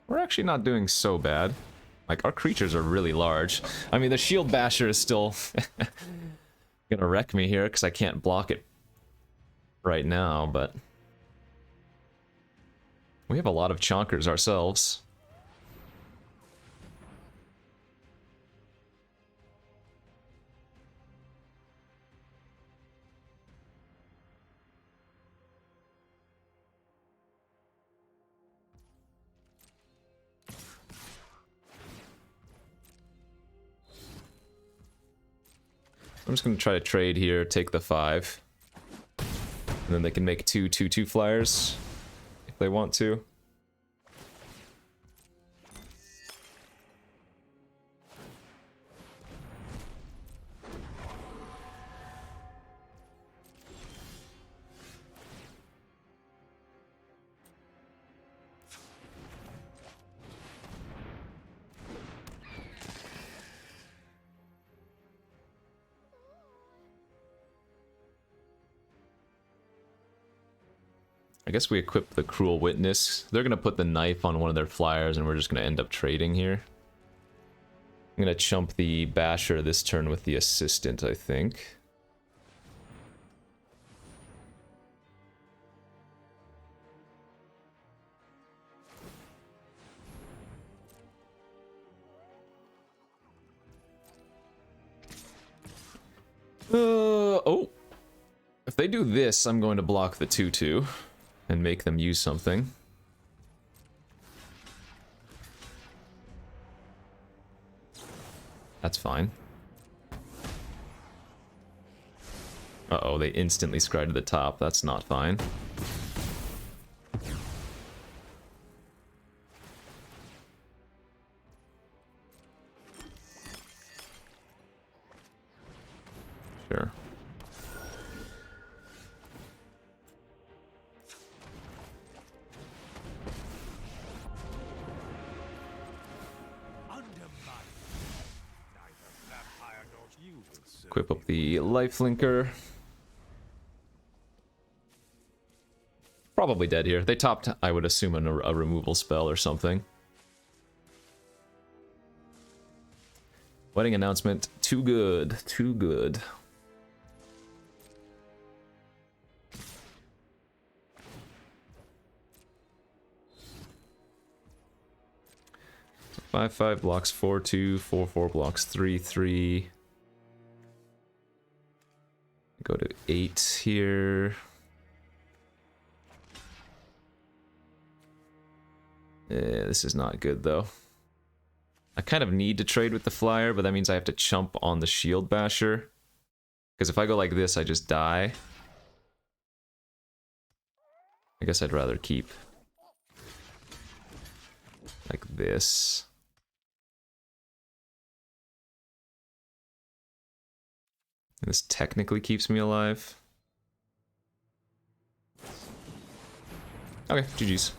We're actually not doing so bad. Like, our creatures are really large. I mean, the shield basher is still gonna wreck me here because I can't block it right now, but we have a lot of chonkers ourselves. I'm just going to try to trade here, take the 5. And then they can make 2/2/2 flyers if they want to. I guess we equip the Cruel Witness. They're going to put the knife on one of their flyers and we're just going to end up trading here. I'm going to chump the Basher this turn with the Assistant, I think. Oh! If they do this, I'm going to block the 2/2 and make them use something. That's fine. Uh-oh, they instantly scry to the top. That's not fine. Sure. Equip up the lifelinker. Probably dead here. They topped, I would assume, a removal spell or something. Wedding announcement. Too good. Too good. So 5/5 blocks 4/2. 4/4 blocks 3/3. Go to 8 here. This is not good, though. I kind of need to trade with the flyer, but that means I have to chump on the shield basher. Because if I go like this, I just die. I guess I'd rather keep like this. This technically keeps me alive. Okay, GG's.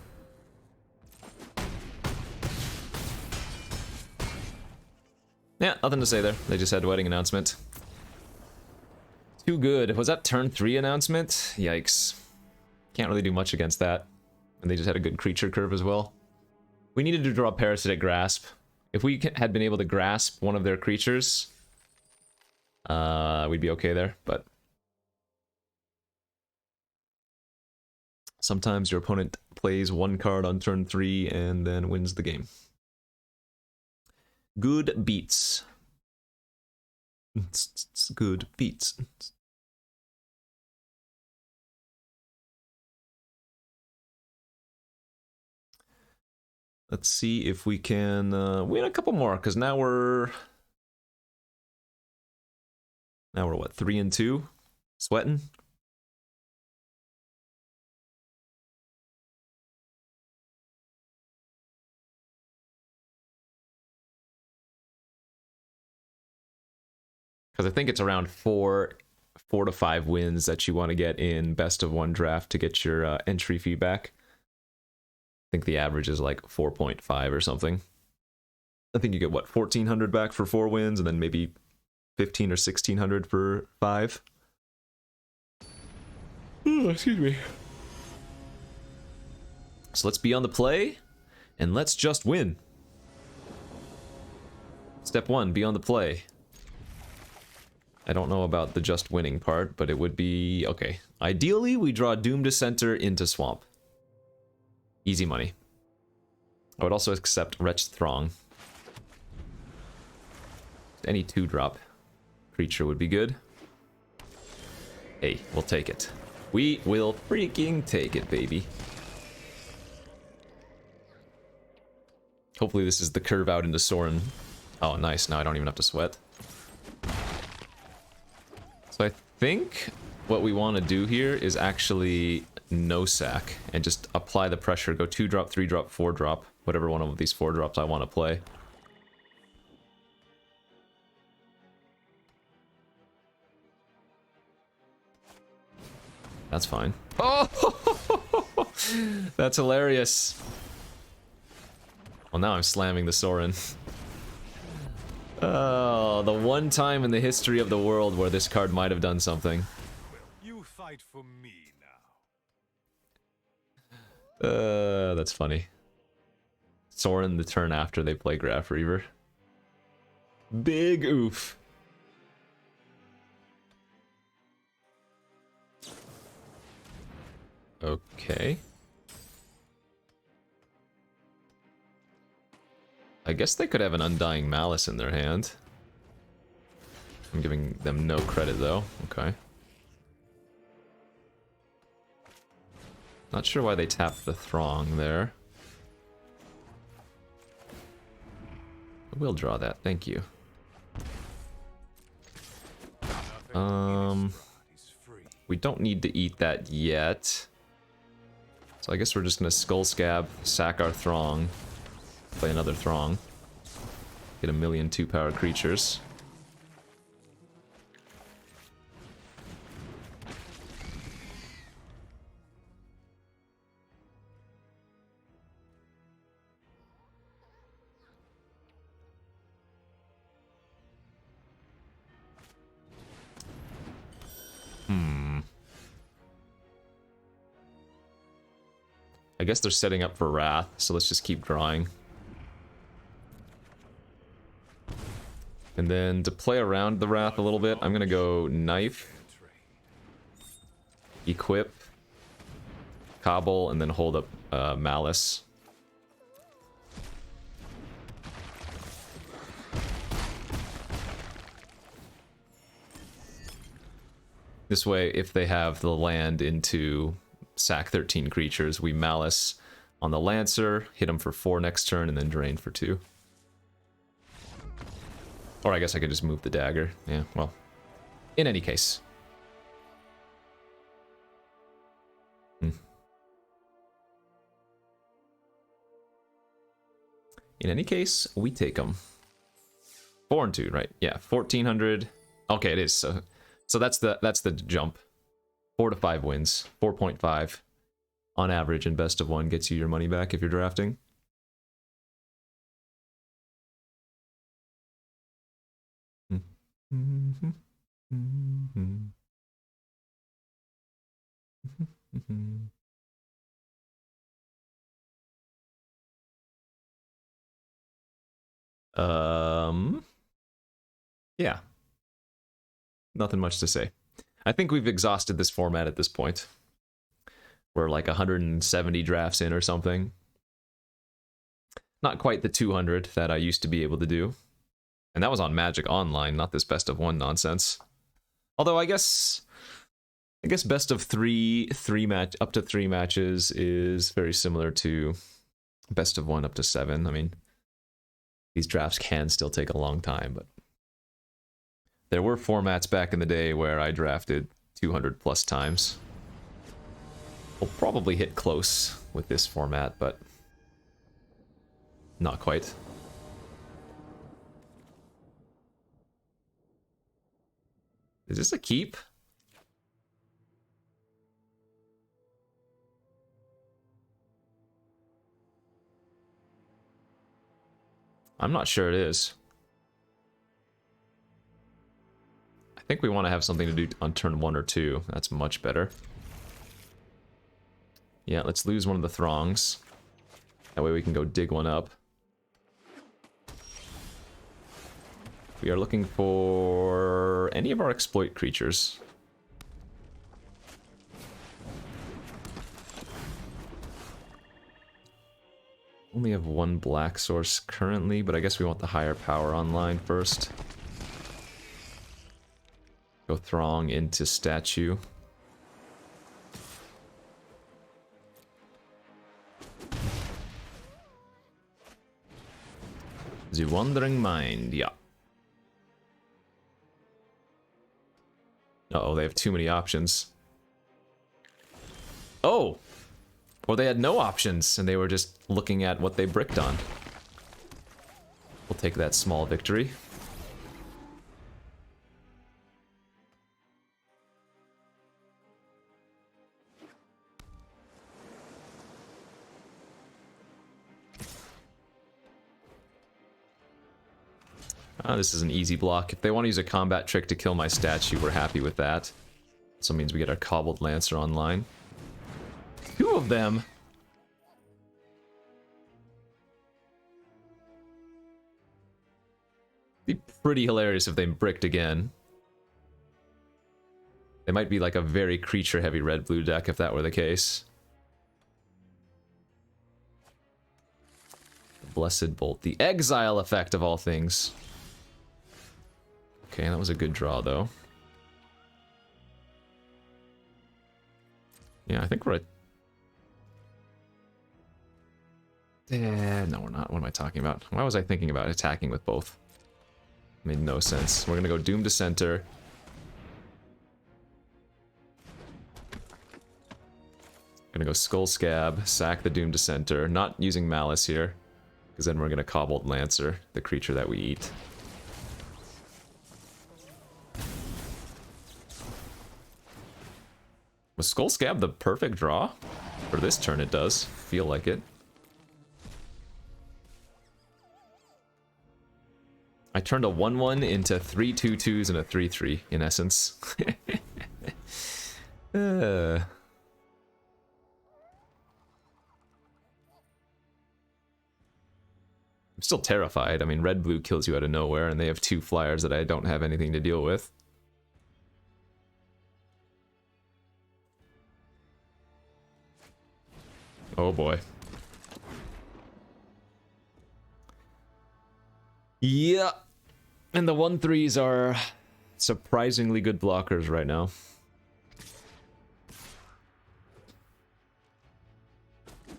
Yeah, nothing to say there. They just had wedding announcement. Too good. Was that turn 3 announcement? Yikes. Can't really do much against that. And they just had a good creature curve as well. We needed to draw Parasitic Grasp. If we had been able to grasp one of their creatures, we'd be okay there, but sometimes your opponent plays one card on turn 3 and then wins the game. Good beats. Good beats. Let's see if we can win a couple more, because now we're what, 3-2? Sweating? Because I think it's around 4 to 5 wins that you want to get in best of 1 draft to get your entry fee back. I think the average is like 4.5 or something. I think you get, what, 1,400 back for 4 wins, and then maybe 1,500 or 1,600 for 5. Oh, excuse me. So let's be on the play, and let's just win. Step 1, be on the play. I don't know about the just winning part, but it would be... okay. Ideally, we draw Doom Dissenter into Swamp. Easy money. I would also accept Wretched Throng. Any 2-drop creature would be good. Hey, we'll take it. We will freaking take it, baby. Hopefully this is the curve out into Sorin. Oh, nice. Now I don't even have to sweat. So I think what we want to do here is actually no sack and just apply the pressure. Go 2-drop, 3-drop, 4-drop. Whatever one of these 4-drops I want to play. That's fine. Oh! That's hilarious. Well, now I'm slamming the Sorin. Oh, the one time in the history of the world where this card might have done something. You fight for me now. That's funny. Sorin the turn after they play Graph Reaver. Big oof. Okay. I guess they could have an Undying Malice in their hand. I'm giving them no credit though. Okay. Not sure why they tapped the Throng there. We'll draw that, thank you. We don't need to eat that yet. So I guess we're just gonna Skull Scab, sack our Throng, play another Throng, get a million 2-power creatures. I guess they're setting up for Wrath, so let's just keep drawing. And then to play around the Wrath a little bit, I'm gonna go Knife, Equip, Cobble, and then hold up Malice. This way, if they have the land into sack 13 creatures, we Malice on the Lancer, hit him for 4 next turn, and then drain for 2. Or I guess I could just move the dagger. Yeah, well, in any case. In any case, we take them. 4 and 2, right? Yeah, 1,400. Okay, it is. So that's the jump. 4 to 5 wins. 4.5 on average in best of 1 gets you your money back if you're drafting. Mhm. Mhm. Mhm. Yeah, nothing much to say. I think we've exhausted this format at this point. We're like 170 drafts in or something. Not quite the 200 that I used to be able to do. And that was on Magic Online, not this best of one nonsense. Although I guess best of three match up to 3 matches is very similar to best of one up to 7. I mean, these drafts can still take a long time, but there were formats back in the day where I drafted 200 plus times. We'll probably hit close with this format, but not quite. Is this a keep? I'm not sure it is. I think we want to have something to do on turn 1 or 2. That's much better. Yeah, let's lose one of the throngs. That way we can go dig one up. We are looking for any of our exploit creatures. Only have one black source currently, but I guess we want the higher power online first. Go Throng into Statue. The Wandering Mind, yeah. Uh-oh, they have too many options. Oh! Or they had no options, and they were just looking at what they bricked on. We'll take that small victory. This is an easy block. If they want to use a combat trick to kill my statue, we're happy with that. So it means we get our Cobbled Lancer online. 2 of them! Be pretty hilarious if they bricked again. They might be like a very creature-heavy red-blue deck if that were the case. The Blessed Bolt. The Exile effect of all things. Okay, that was a good draw, though. Yeah, I think we're at... no, we're not. What am I talking about? Why was I thinking about attacking with both? Made no sense. We're gonna go Doom to center. Gonna go Skull Scab, sack the Doom to center. Not using Malice here, because then we're gonna Cobbled Lancer, the creature that we eat. Was Skull Scab the perfect draw? For this turn it does. Feel like it. I turned a 1-1 into 3 2/2s and a 3/3, in essence. I'm still terrified. I mean, red-blue kills you out of nowhere, and they have 2 flyers that I don't have anything to deal with. Oh boy. Yeah. And the 1/3s are surprisingly good blockers right now.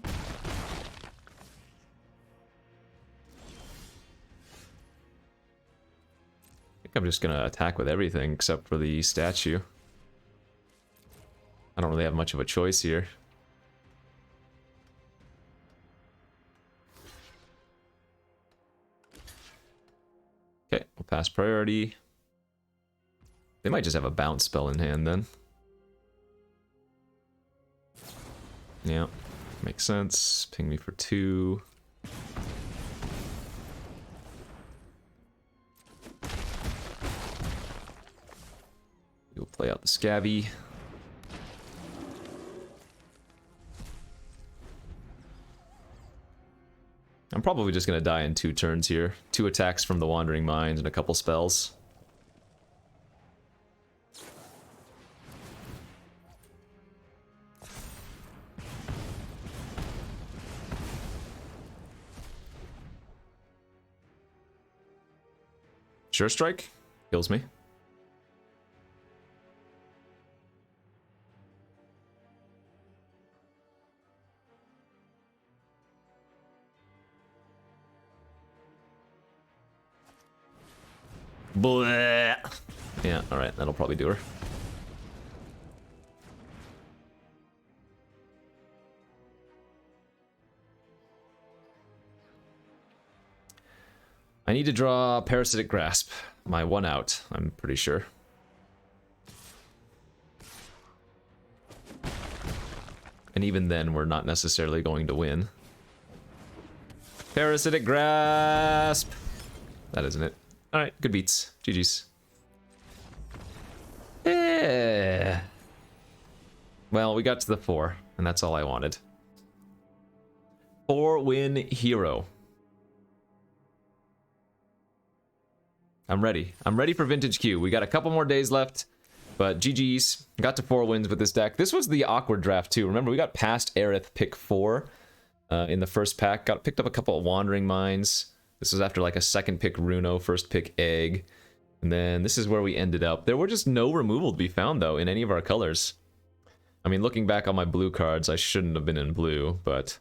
I think I'm just gonna attack with everything except for the statue. I don't really have much of a choice here. Okay, we'll pass priority. They might just have a bounce spell in hand then. Yeah, makes sense. Ping me for 2. Play out the Scabby. I'm probably just going to die in 2 turns here. 2 attacks from the Wandering Mind and a couple spells. Sure Strike kills me. Bleh. Yeah, alright, that'll probably do her. I need to draw Parasitic Grasp. My 1 out, I'm pretty sure. And even then, we're not necessarily going to win. Parasitic Grasp! That isn't it. Alright, good beats. GG's. Eh. Well, we got to the 4, and that's all I wanted. 4-win hero. I'm ready. I'm ready for Vintage Q. We got a couple more days left, but GG's. Got to 4 wins with this deck. This was the awkward draft, too. Remember, we got past Aerith pick 4 in the first pack. Picked up a couple of Wandering Minds. This was after like a second pick Runo, first pick Egg. And then this is where we ended up. There were just no removal to be found, though, in any of our colors. I mean, looking back on my blue cards, I shouldn't have been in blue, but...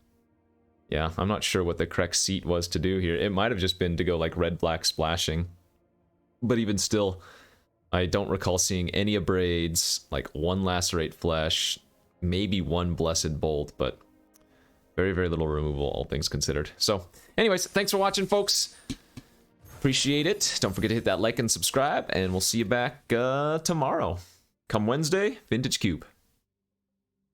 yeah, I'm not sure what the correct seat was to do here. It might have just been to go like red-black splashing. But even still, I don't recall seeing any Abrades, like 1 Lacerate Flesh, maybe 1 Blessed Bolt, but very, very little removal, all things considered. So, anyways, thanks for watching, folks. Appreciate it. Don't forget to hit that like and subscribe, and we'll see you back tomorrow. Come Wednesday, Vintage Cube.